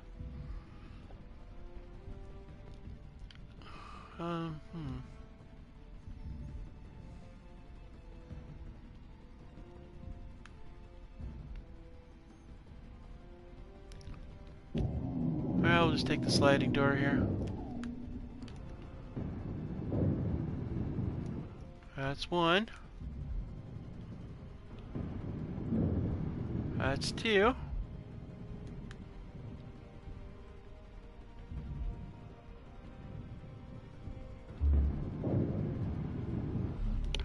Well, we'll just take the sliding door here. That's 1. That's 2.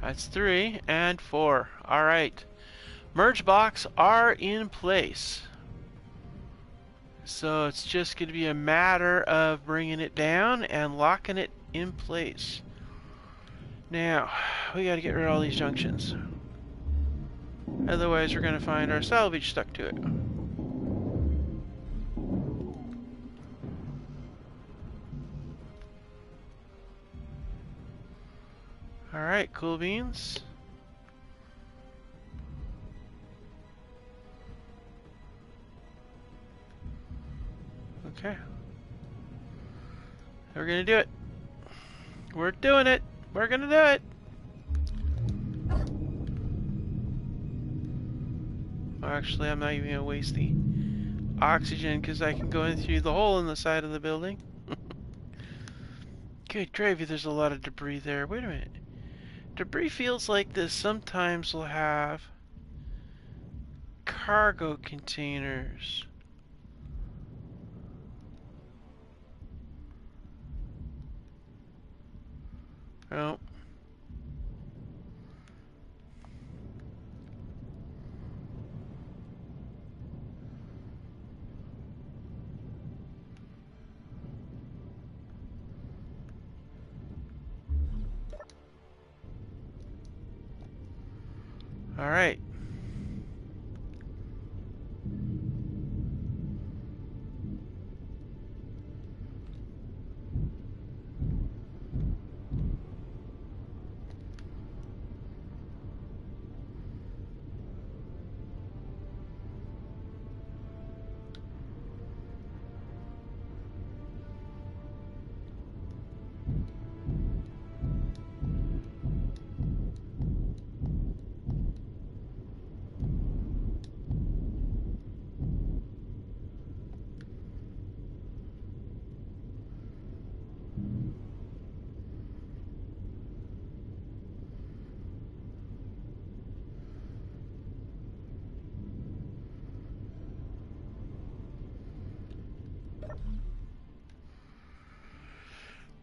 That's 3 and 4. Alright. Merge blocks are in place. So it's just going to be a matter of bringing it down and locking it in place. Now, we got to get rid of all these junctions. Otherwise, we're going to find our salvage stuck to it. Alright, cool beans. Okay. We're gonna do it. We're doing it. We're gonna do it. Actually, I'm not even gonna waste the oxygen because I can go in through the hole in the side of the building. Good gravy, there's a lot of debris there. Wait a minute. Debris fields like this sometimes will have cargo containers. Oh. All right.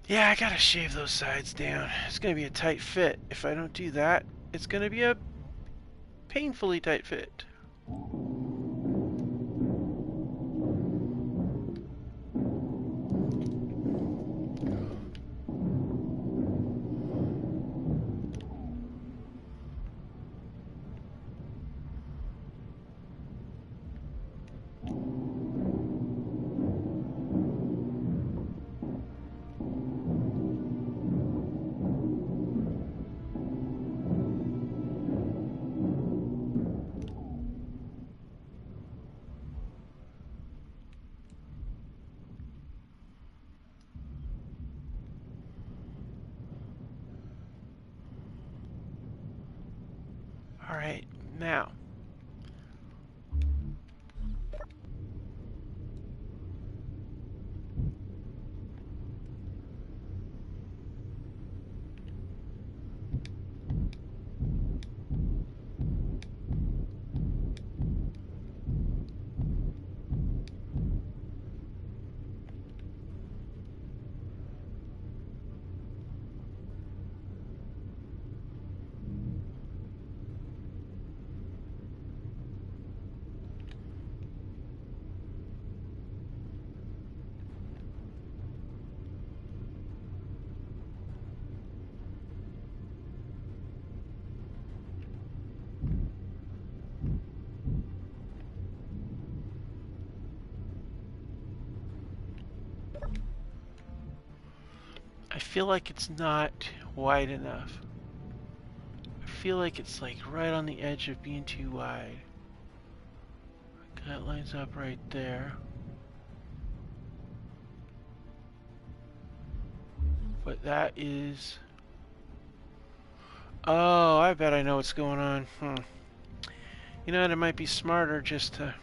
Yeah, I gotta shave those sides down. It's gonna be a tight fit. If I don't do that, it's gonna be a painfully tight fit. All right, now. I feel like it's not wide enough. I feel like it's like right on the edge of being too wide. That lines up right there. But that is... Oh, I bet I know what's going on. You know what, it might be smarter just to...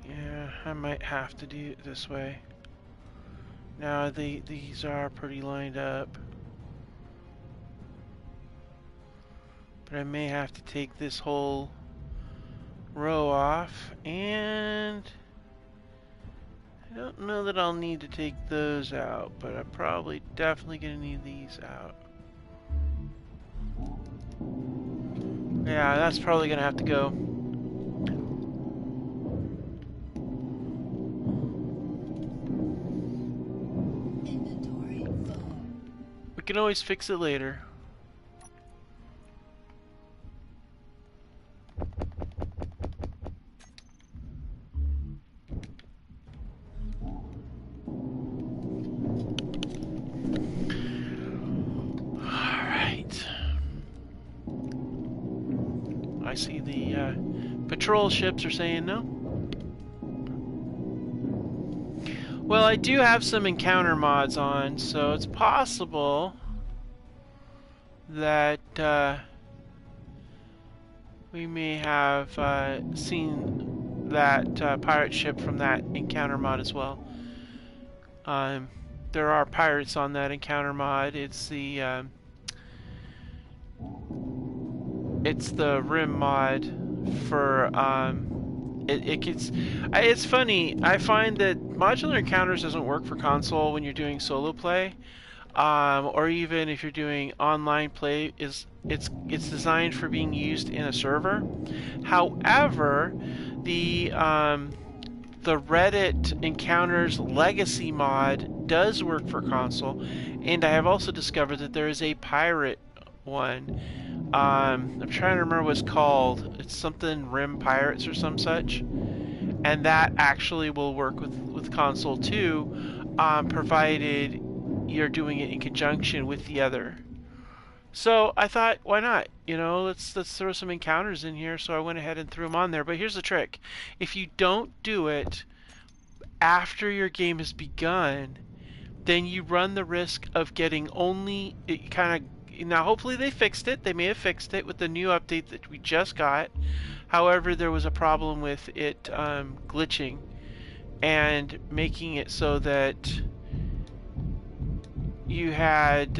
Yeah, I might have to do it this way. Now, these are pretty lined up. But I may have to take this whole row off, and I don't know that I'll need to take those out, but I'm probably definitely going to need these out. Yeah, that's probably going to have to go. Inventory full. We can always fix it later. I see the patrol ships are saying no. Well, I do have some encounter mods on, so it's possible that we may have seen that pirate ship from that encounter mod as well. There are pirates on that encounter mod. It's the rim mod for it gets. It's funny. I find that modular encounters doesn't work for console when you're doing solo play, or even if you're doing online play. It's designed for being used in a server. However, the Reddit Encounters Legacy mod does work for console, and I have also discovered that there is a pirate one. I'm trying to remember what it's called. It's something Rim Pirates or some such, and that actually will work with console too, provided you're doing it in conjunction with the other. So I thought, why not? You know, let's throw some encounters in here. So I went ahead and threw them on there. But here's the trick: if you don't do it after your game has begun, then you run the risk of getting only it kind of. Now, hopefully they fixed it. They may have fixed it with the new update that we just got. However, there was a problem with it glitching and making it so that you had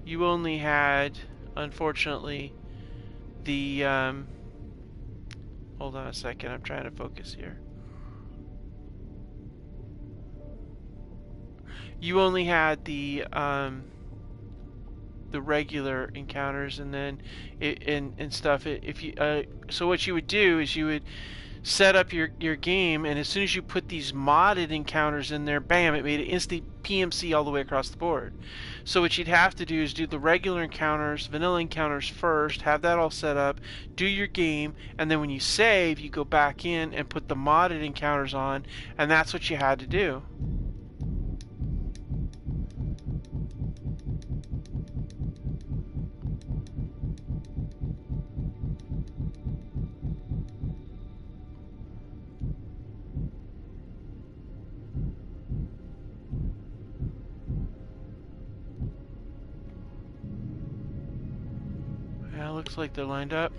you only had, unfortunately, the hold on a second, I'm trying to focus here. You only had the regular encounters, and then and stuff. If you so what you would do is you would set up your game, and as soon as you put these modded encounters in there, bam, it made it instant PMC all the way across the board. So what you'd have to do is do the regular encounters, vanilla encounters first, have that all set up, do your game, and then when you save, you go back in and put the modded encounters on, and that's what you had to do. Yeah, looks like they're lined up.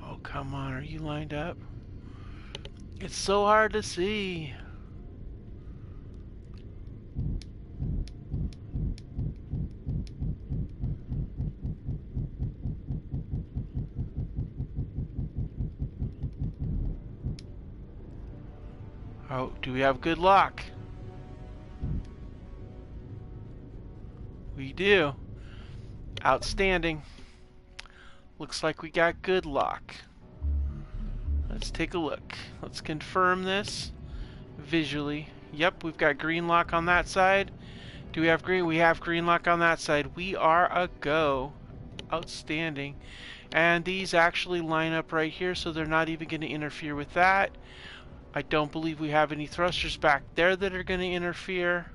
Oh, come on, are you lined up? It's so hard to see. Oh, do we have good luck? We do. Outstanding. Looks like we got good luck. Let's take a look. Let's confirm this visually. Yep, we've got green lock on that side. Do we have green? We have green lock on that side. We are a go. Outstanding. And these actually line up right here, so they're not even going to interfere with that. I don't believe we have any thrusters back there that are going to interfere.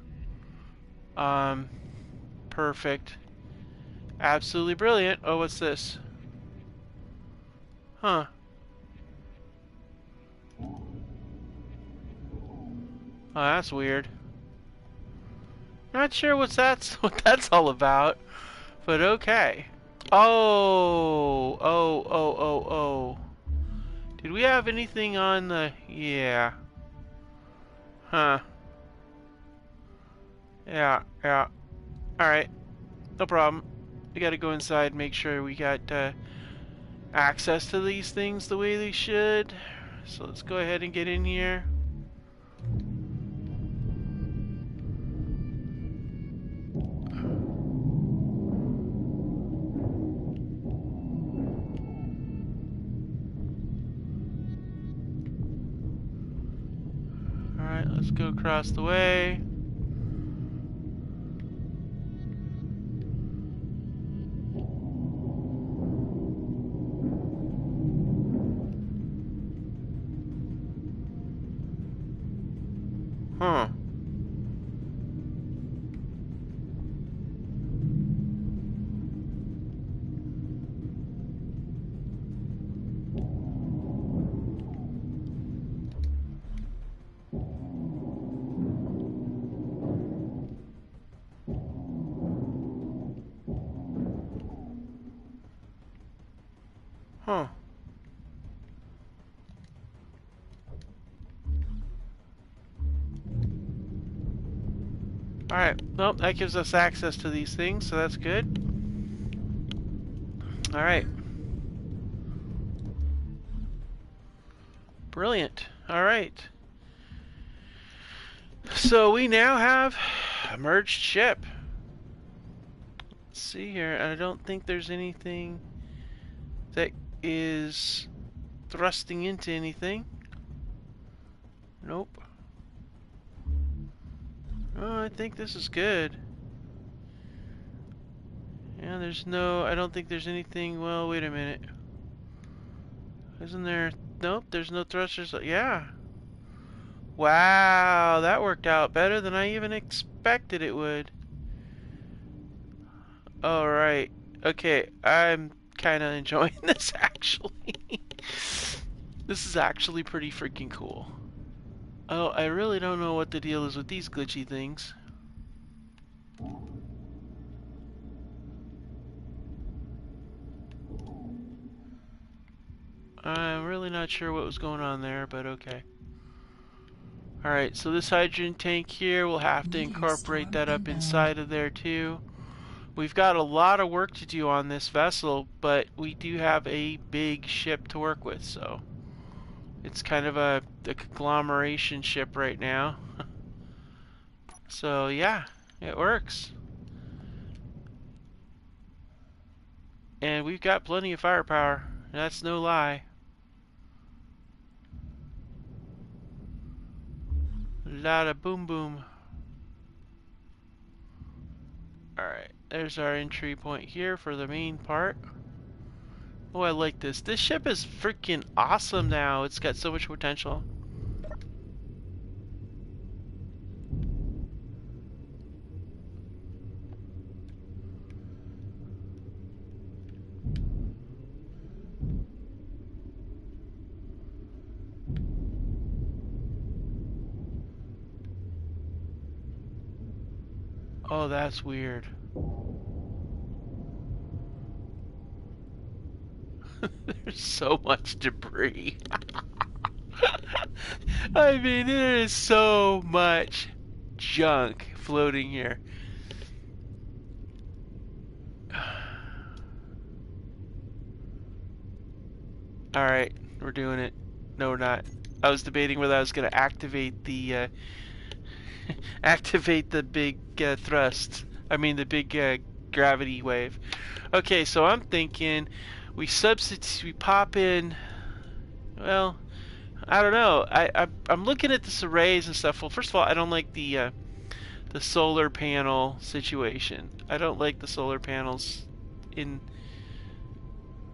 Perfect. Absolutely brilliant. Oh, what's this? Huh. Oh, that's weird. Not sure what that's all about, but okay. Oh. Did we have anything on the... Yeah. Huh. Yeah. Alright. No problem. We gotta go inside and make sure we got access to these things the way they should. So let's go ahead and get in here. Let's go across the way. Huh. Huh. Alright, well, that gives us access to these things, so that's good. Alright. Brilliant. Alright. So we now have a merged ship. Let's see here. I don't think there's anything that is thrusting into anything. Nope. Oh, I think this is good. Yeah, there's no... I don't think there's anything... Well, wait a minute. Isn't there... Nope, there's no thrusters... Yeah. Wow, that worked out better than I even expected it would. Alright. Okay, I'm kind of enjoying this, actually. This is actually pretty freaking cool. Oh, I really don't know what the deal is with these glitchy things. I'm really not sure what was going on there, but okay. Alright, so this hydrogen tank here, we'll have to incorporate that up inside of there too. We've got a lot of work to do on this vessel, but we do have a big ship to work with, so it's kind of a conglomeration ship right now. So yeah, it works. And we've got plenty of firepower. That's no lie. Lot of boom boom. Alright, there's our entry point here for the main part. Oh, I like this. This ship is freaking awesome now. It's got so much potential. Oh, that's weird. There's so much debris. I mean, there is so much junk floating here. Alright, we're doing it. No, we're not. I was debating whether I was going to activate the activate the big thrust. I mean the big gravity wave. Okay, so I'm thinking we substitute, we pop in. Well, I don't know. I'm looking at this arrays and stuff. Well, first of all, I don't like the solar panel situation. I don't like the solar panels in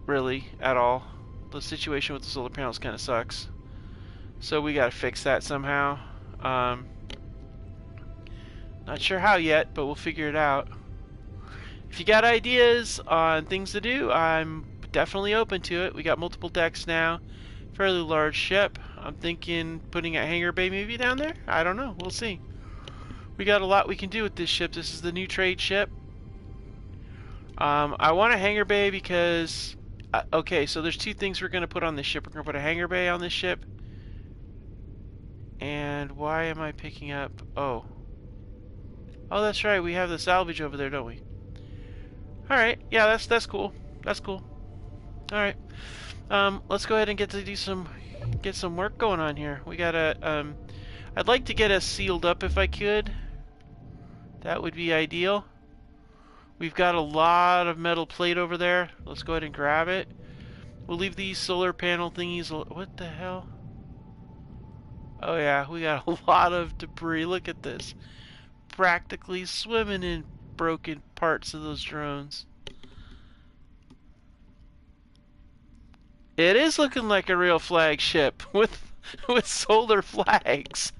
really at all. The situation with the solar panels kind of sucks. So we got to fix that somehow. Not sure how yet, but we'll figure it out. If you got ideas on things to do, I'm definitely open to it. We got multiple decks now. Fairly large ship. I'm thinking putting a hangar bay maybe down there? I don't know. We'll see. We got a lot we can do with this ship. This is the new trade ship. I want a hangar bay because... okay, so there's two things we're going to put on this ship. We're going to put a hangar bay on this ship. And why am I picking up... Oh. Oh, that's right. We have the salvage over there, don't we? Alright. Yeah, that's cool. That's cool. Alright. Let's go ahead and get some work going on here. We gotta, I'd like to get us sealed up if I could. That would be ideal. We've got a lot of metal plate over there. Let's go ahead and grab it. We'll leave these solar panel thingies. What the hell? Oh yeah, we got a lot of debris. Look at this. Practically swimming in broken parts of those drones. It is looking like a real flagship with solar flags.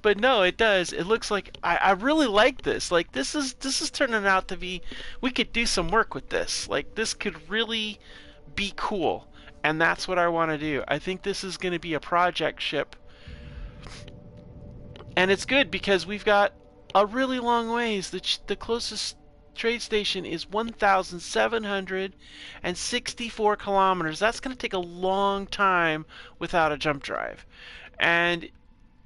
But no, it does. It looks like I really like this. Like this is turning out to be, we could do some work with this. Like this could really be cool. And that's what I want to do. I think this is going to be a project ship. And it's good because we've got a really long ways. The closest trade station is 1,764 kilometers. That's going to take a long time without a jump drive. And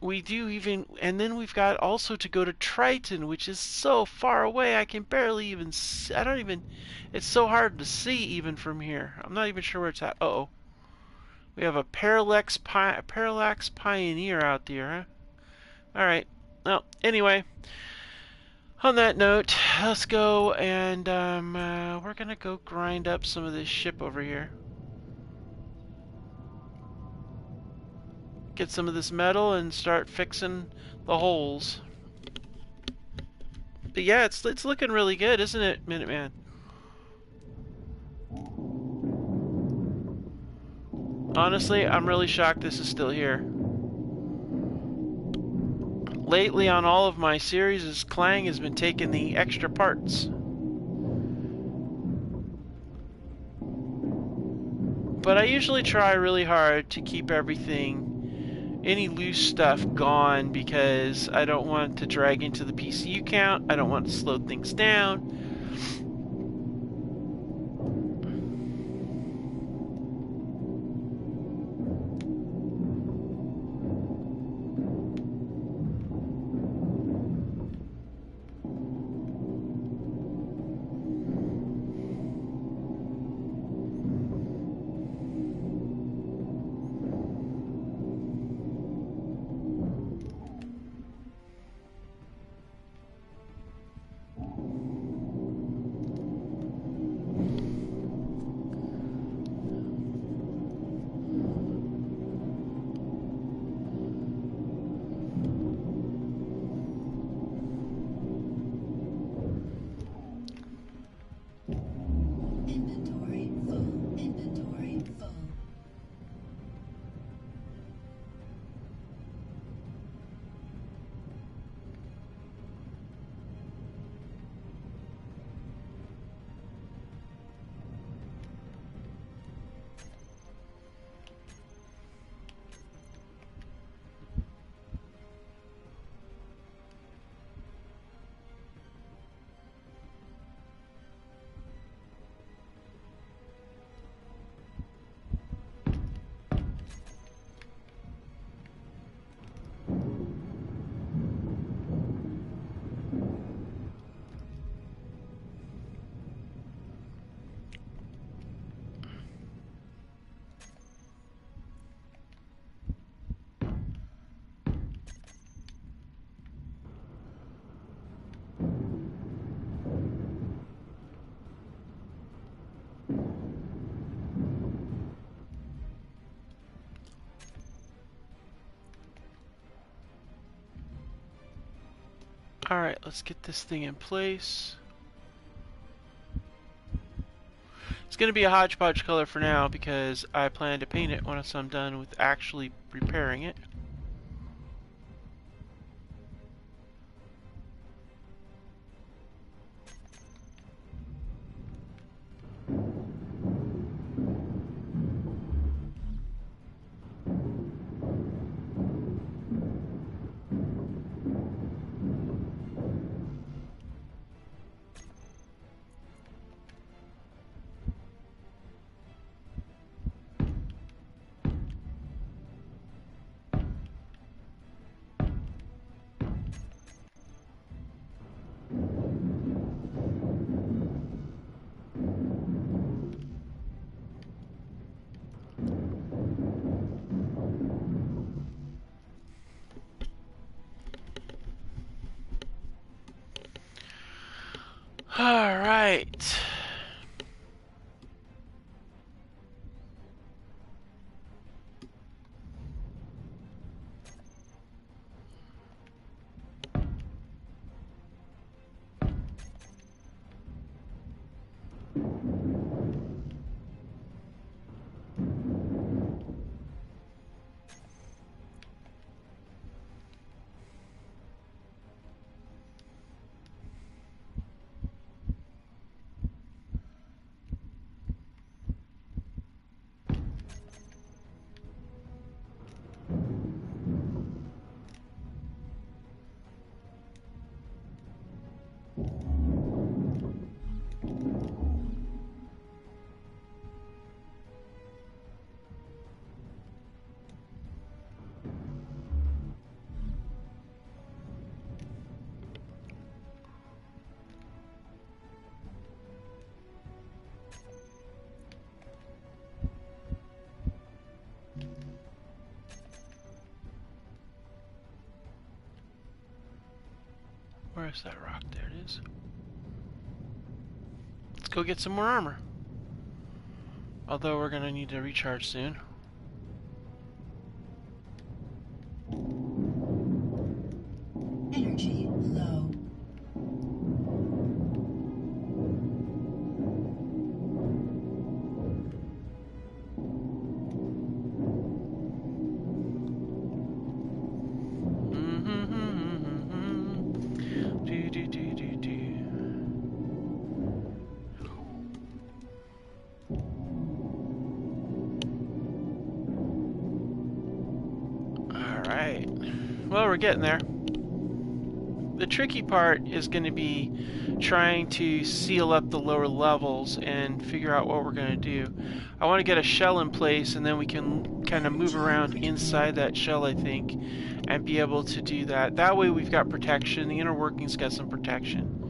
we do even, and then we've got also to go to Triton, which is so far away I can barely even see, I don't even, it's so hard to see even from here. I'm not even sure where it's at. Uh-oh. We have a Parallax Pioneer out there, huh? Alright. Well, anyway, on that note, let's go and we're gonna go grind up some of this ship over here. Get some of this metal and start fixing the holes. But yeah, it's looking really good, isn't it, Minuteman? Honestly, I'm really shocked this is still here. Lately on all of my series, Clang has been taking the extra parts. But I usually try really hard to keep everything, any loose stuff, gone because I don't want to drag into the PCU count. I don't want to slow things down. Inventory full. Inventory full. Alright, let's get this thing in place. It's going to be a hodgepodge color for now because I plan to paint it once I'm done with actually repairing it. Alright. Where's that rock? There it is. Let's go get some more armor. Although we're gonna need to recharge soon. Energy low. Do do do do do. All right. Well, we're getting there. The tricky part is going to be trying to seal up the lower levels and figure out what we're going to do. I want to get a shell in place, and then we can kind of move around inside that shell, I think, and be able to do that. That way we've got protection. The inner workings got some protection.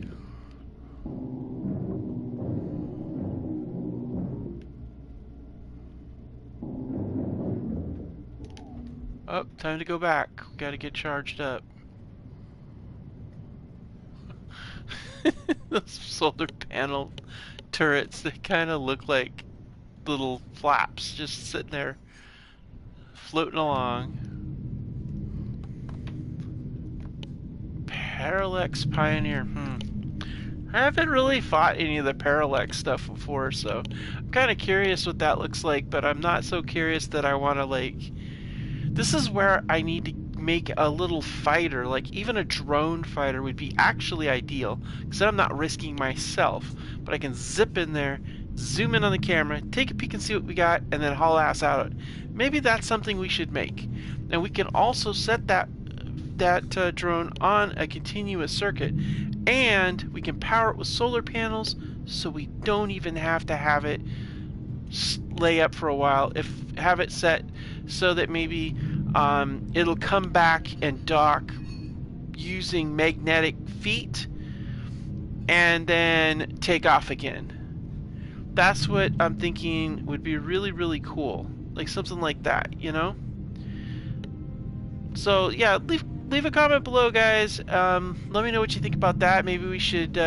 Oh, time to go back. Got to get charged up. Those solar panel turrets, they kind of look like little flaps just sitting there floating along. Parallax Pioneer. I haven't really fought any of the Parallax stuff before, so I'm kind of curious what that looks like, but I'm not so curious that I want to, like... This is where I need to make a little fighter, like even a drone fighter would be actually ideal, because then I'm not risking myself, but I can zip in there, zoom in on the camera, take a peek and see what we got, and then haul ass out. Maybe that's something we should make. And we can also set that drone on a continuous circuit, and we can power it with solar panels, so we don't even have to have it lay up for a while. Have it set so that maybe it'll come back and dock using magnetic feet and then take off again. That's what I'm thinking would be really, really cool. Like something like that, you know? So yeah, leave a comment below, guys. Let me know what you think about that. Maybe we should,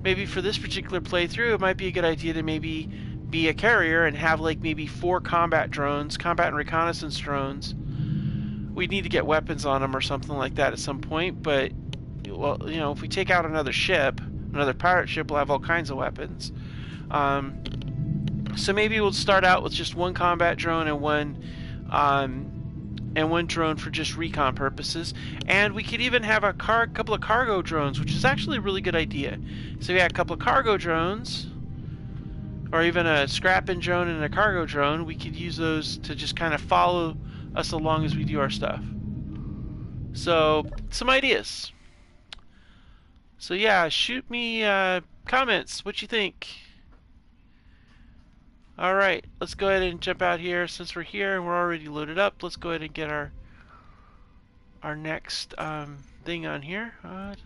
maybe for this particular playthrough, it might be a good idea to maybe be a carrier and have like maybe 4 combat drones, combat and reconnaissance drones. We'd need to get weapons on them or something like that at some point, but, well, you know, if we take out another ship, another pirate ship, we'll have all kinds of weapons. So maybe we'll start out with just 1 combat drone and one drone for just recon purposes. And we could even have a couple of cargo drones, which is actually a really good idea. So we got a couple of cargo drones, or even a scrapping drone and a cargo drone. We could use those to just kind of follow us along as we do our stuff. So, some ideas. So yeah, shoot me comments. What you think? Alright, let's go ahead and jump out here. Since we're here and we're already loaded up, let's go ahead and get our next thing on here. There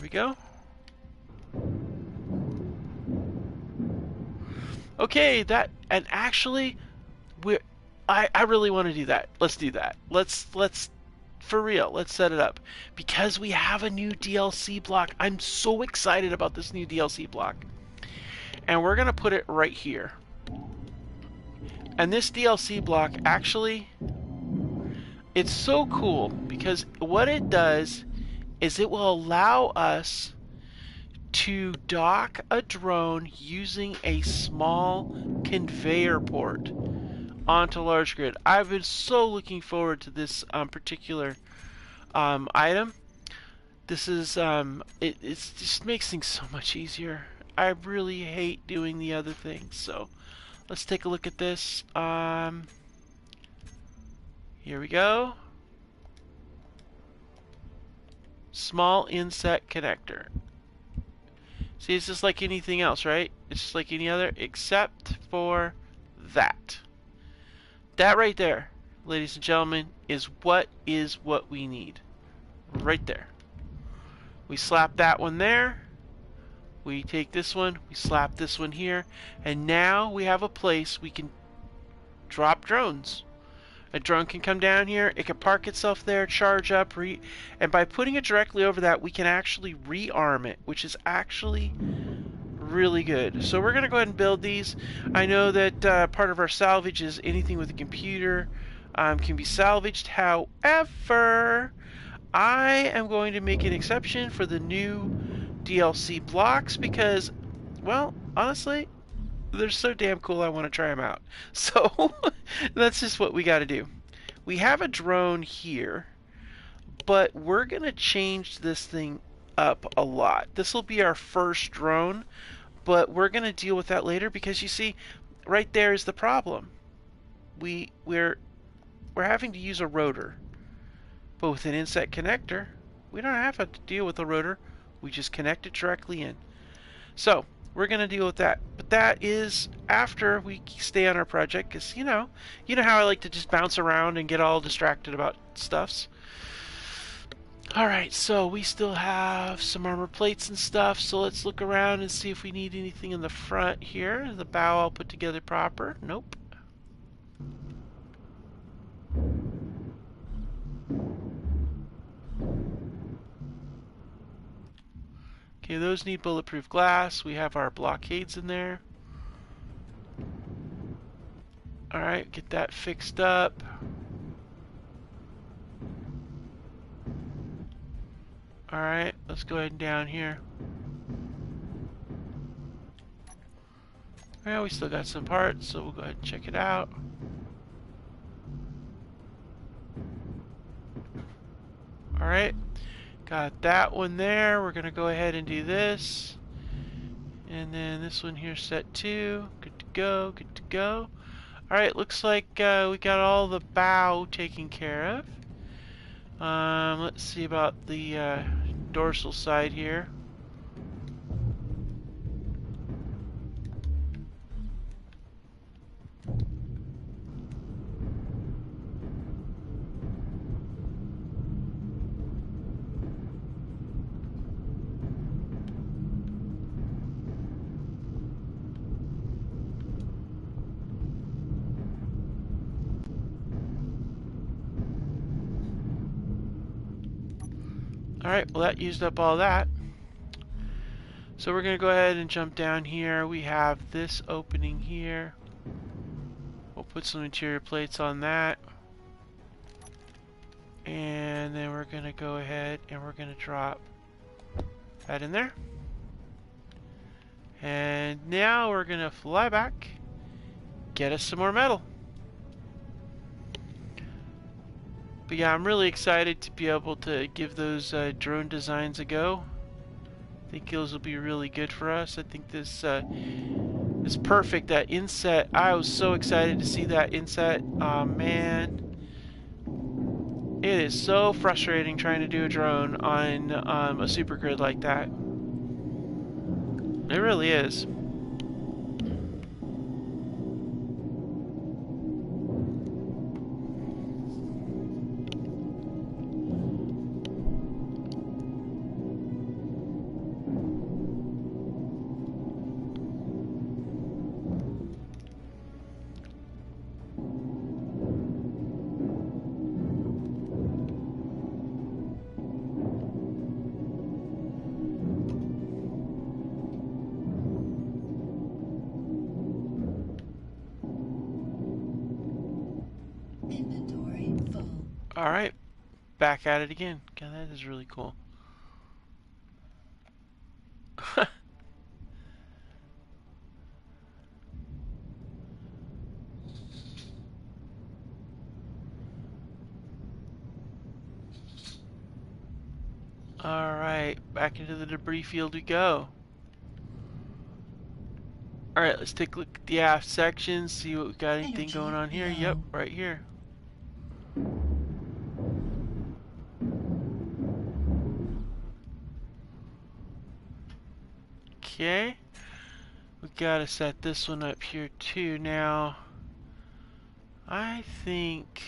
we go. Okay, that, and actually, I really want to do that. Let's do that. Let's for real, let's set it up. Because we have a new DLC block. I'm so excited about this new DLC block. And we're going to put it right here. And this DLC block, actually, it's so cool because what it does is it will allow us to dock a drone using a small conveyor port onto large grid. I've been so looking forward to this particular item. This is it just makes things so much easier. I really hate doing the other things. So let's take a look at this. Here we go. Small inset connector. See, it's just like anything else, right? It's just like any other, except for that. That right there, ladies and gentlemen, is what we need. Right there. We slap that one there. We take this one, we slap this one here, and now we have a place we can drop drones. A drone can come down here, it can park itself there, charge up, and by putting it directly over that, we can actually rearm it, which is actually really good. So we're going to go ahead and build these. I know that part of our salvage is anything with a computer can be salvaged. However, I am going to make an exception for the new DLC blocks because, well, honestly, they're so damn cool I want to try them out. So that's just what we got to do. We have a drone here, but we're going to change this thing up a lot. This will be our first drone, but we're going to deal with that later because you see, right there is the problem. We're having to use a rotor. But with an inset connector, we don't have to deal with a rotor. We just connect it directly in. So we're going to deal with that. But that is after we stay on our project, because you know how I like to just bounce around and get all distracted about stuffs. Alright, so we still have some armor plates and stuff, so let's look around and see if we need anything in the front here. The bow I'll put together proper. Nope. Okay, those need bulletproof glass. We have our blockades in there. Alright, get that fixed up. Alright, let's go ahead and down here. Well, we still got some parts, so we'll go ahead and check it out. Alright, got that one there. We're going to go ahead and do this. And then this one here set too. Good to go, good to go. Alright, looks like we got all the bow taken care of. Let's see about the dorsal side here. Alright, well that used up all that. So we're going to go ahead and jump down here. We have this opening here. We'll put some interior plates on that. And then we're going to go ahead and we're going to drop that in there. And now we're going to fly back, get us some more metal. But yeah, I'm really excited to be able to give those drone designs a go. I think those will be really good for us. I think this is perfect. That inset, I was so excited to see that inset. Man, it is so frustrating trying to do a drone on a super grid like that. It really is. Inventory full. Alright, back at it again. God, that is really cool. back into the debris field we go. Alright, let's take a look at the aft section, see what we got anything Energy going on here. low. Yep, right here. Okay. We gotta set this one up here too now. I think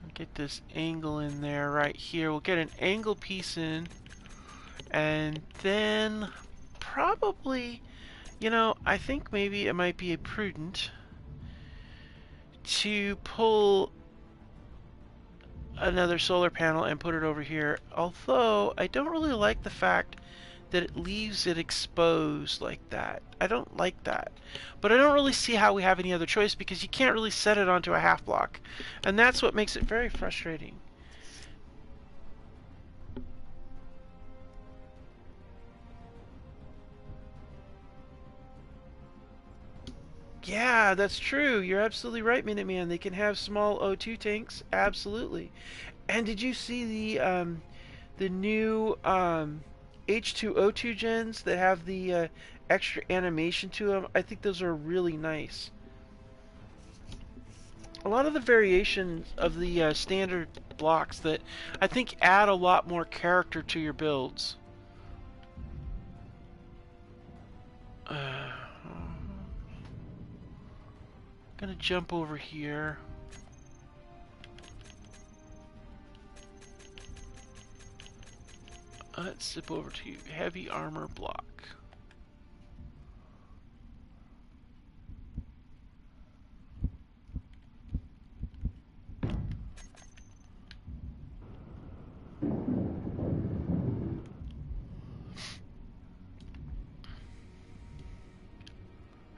I'll get this angle in there right here. We'll get an angle piece in, and then probably, you know, I think maybe it might be prudent to pull another solar panel and put it over here. Although I don't really like the fact that it leaves it exposed like that. I don't like that. But I don't really see how we have any other choice, because you can't really set it onto a half block. And that's what makes it very frustrating. Yeah, that's true. You're absolutely right, Minuteman. They can have small O2 tanks. Absolutely. And did you see the new H2O2 gens that have the extra animation to them? I think those are really nice. A lot of the variations of the standard blocks that I think add a lot more character to your builds. Gonna jump over here. Let's zip over to heavy armor block.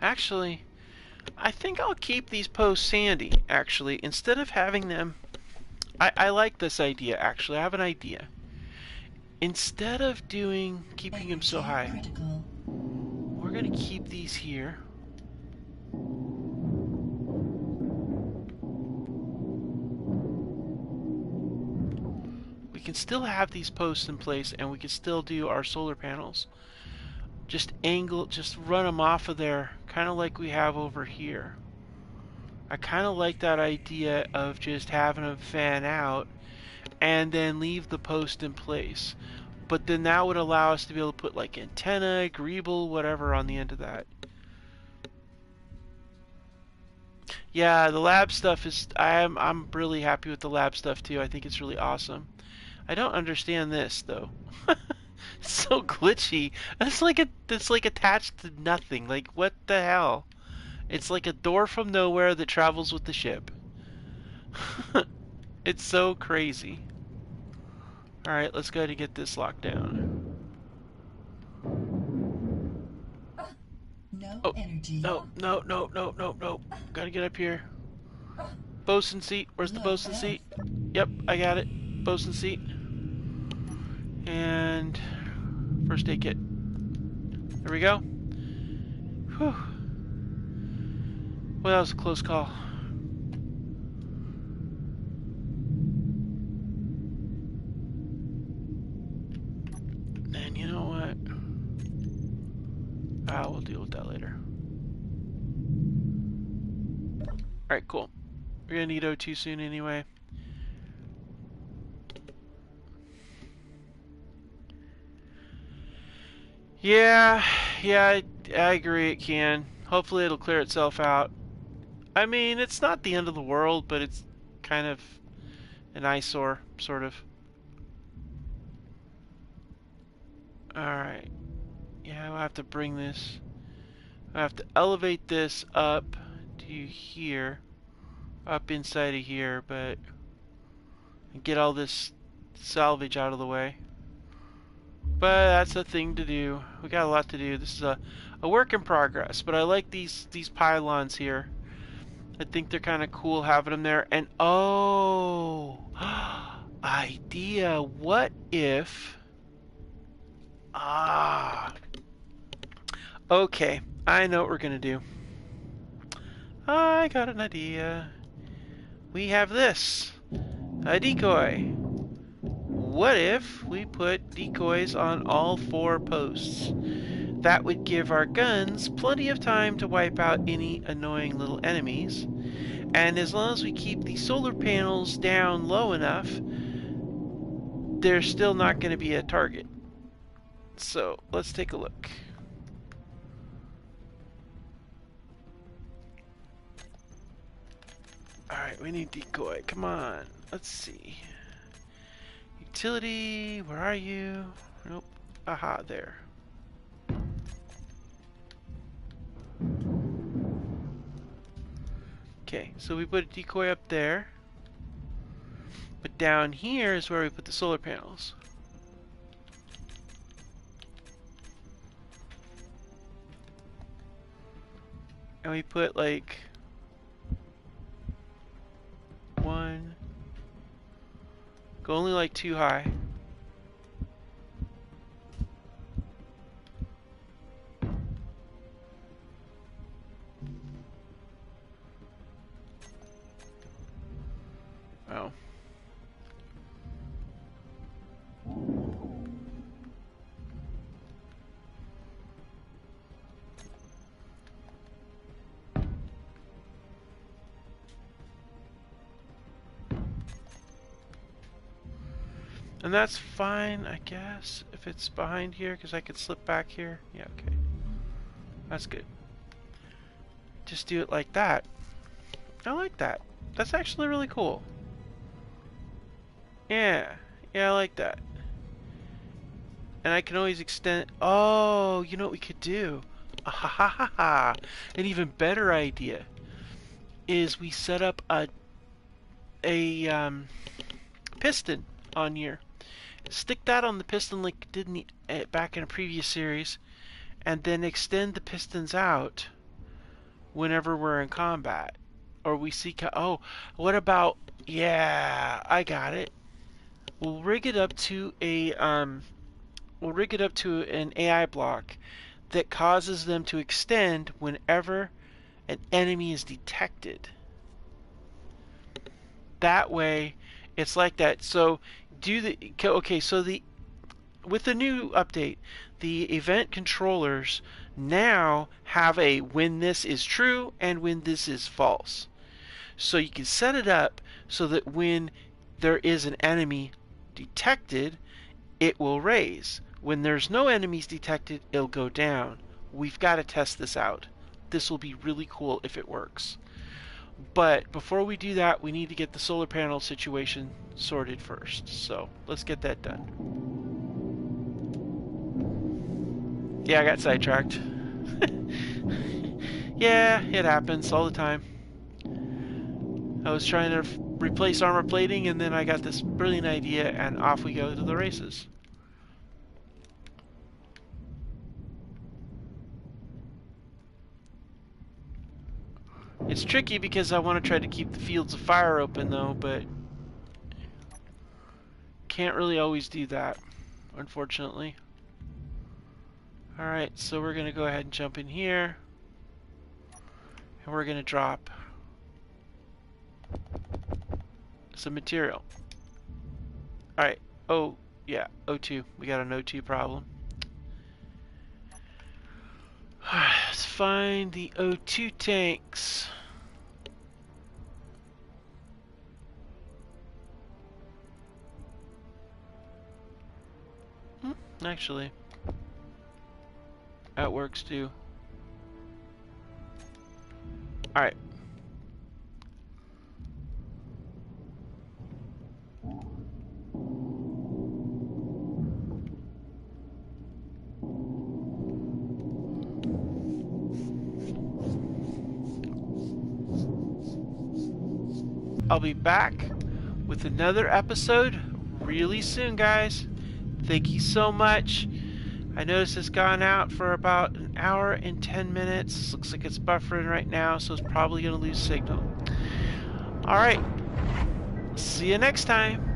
Actually, I think I'll keep these posts sandy, actually, instead of having them. I like this idea, actually. I have an idea. Instead of keeping them so high, Critical. we're going to keep these here. We can still have these posts in place, and we can still do our solar panels. Just run them off of there, kind of like we have over here. I kind of like that idea of just having them fan out and then leave the post in place. But then that would allow us to be able to put like antenna, greeble, whatever on the end of that. Yeah, the lab stuff is, I'm really happy with the lab stuff too. I think it's really awesome. I don't understand this though. It's so glitchy. It's like attached to nothing. Like, what the hell? It's like a door from nowhere that travels with the ship. It's so crazy. Alright, let's go ahead and get this locked down. No Oh, energy. no. Gotta get up here. Bosun seat. Where's the Low bosun health. seat? Yep, I got it. Bosun seat. And first aid kit. There we go. Whew. Well, that was a close call. And you know what? We'll deal with that later. Alright, cool. We're gonna need O2 soon anyway. Yeah, I agree it can. Hopefully it'll clear itself out. I mean, it's not the end of the world, but it's kind of an eyesore, sort of. Alright. Yeah, I'll have to bring this. I'll have to elevate this up to here. Up inside of here, but get all this salvage out of the way. But that's a thing to do. We got a lot to do. This is a work in progress, but I like these pylons here. I think they're kind of cool having them there. And oh, idea. What if... Okay, I know what we're going to do. I got an idea. We have this. A decoy. what if we put decoys on all 4 posts? That would give our guns plenty of time to wipe out any annoying little enemies. And as long as we keep the solar panels down low enough, there's still not going to be a target. So let's take a look. Alright, we need decoy. Come on. Let's see. Utility, where are you? Nope. Aha, there. Okay, so we put a decoy up there. But down here is where we put the solar panels. And we put like 1, go only like 2 high. Oh. And that's fine, I guess, if it's behind here, because I could slip back here. Yeah, okay. That's good. Just do it like that. I like that. That's actually really cool. Yeah, I like that. And I can always extend... Oh, you know what we could do? Ah, ha, ha, ha, ha. An even better idea is we set up a piston on here. Stick that on the piston like we did in the, back in a previous series, and then extend the pistons out whenever we're in combat. Or we see... Oh, what about... Yeah, I got it. We'll rig it up to a... We'll rig it up to an AI block that causes them to extend whenever an enemy is detected. That way, it's like that. So with the new update, the event controllers now have a when this is true and when this is false. So you can set it up so that when there is an enemy detected, it will raise. When there's no enemies detected, it'll go down. We've got to test this out. This will be really cool if it works. But before we do that, we need to get the solar panel situation sorted first. So let's get that done. Yeah, I got sidetracked. Yeah, it happens all the time. I was trying to replace armor plating, and then I got this brilliant idea, and off we go to the races. It's tricky because I want to try to keep the fields of fire open though, but can't really always do that, unfortunately. Alright, so we're going to go ahead and jump in here, and we're going to drop some material. Alright, oh yeah, O2. We got an O2 problem. Let's find the O2 tanks. Actually, that works too. Alright. I'll be back with another episode really soon, guys. Thank you so much. I noticed it's gone out for about an hour and 10 minutes. Looks like it's buffering right now, so it's probably going to lose signal. Alright. See you next time.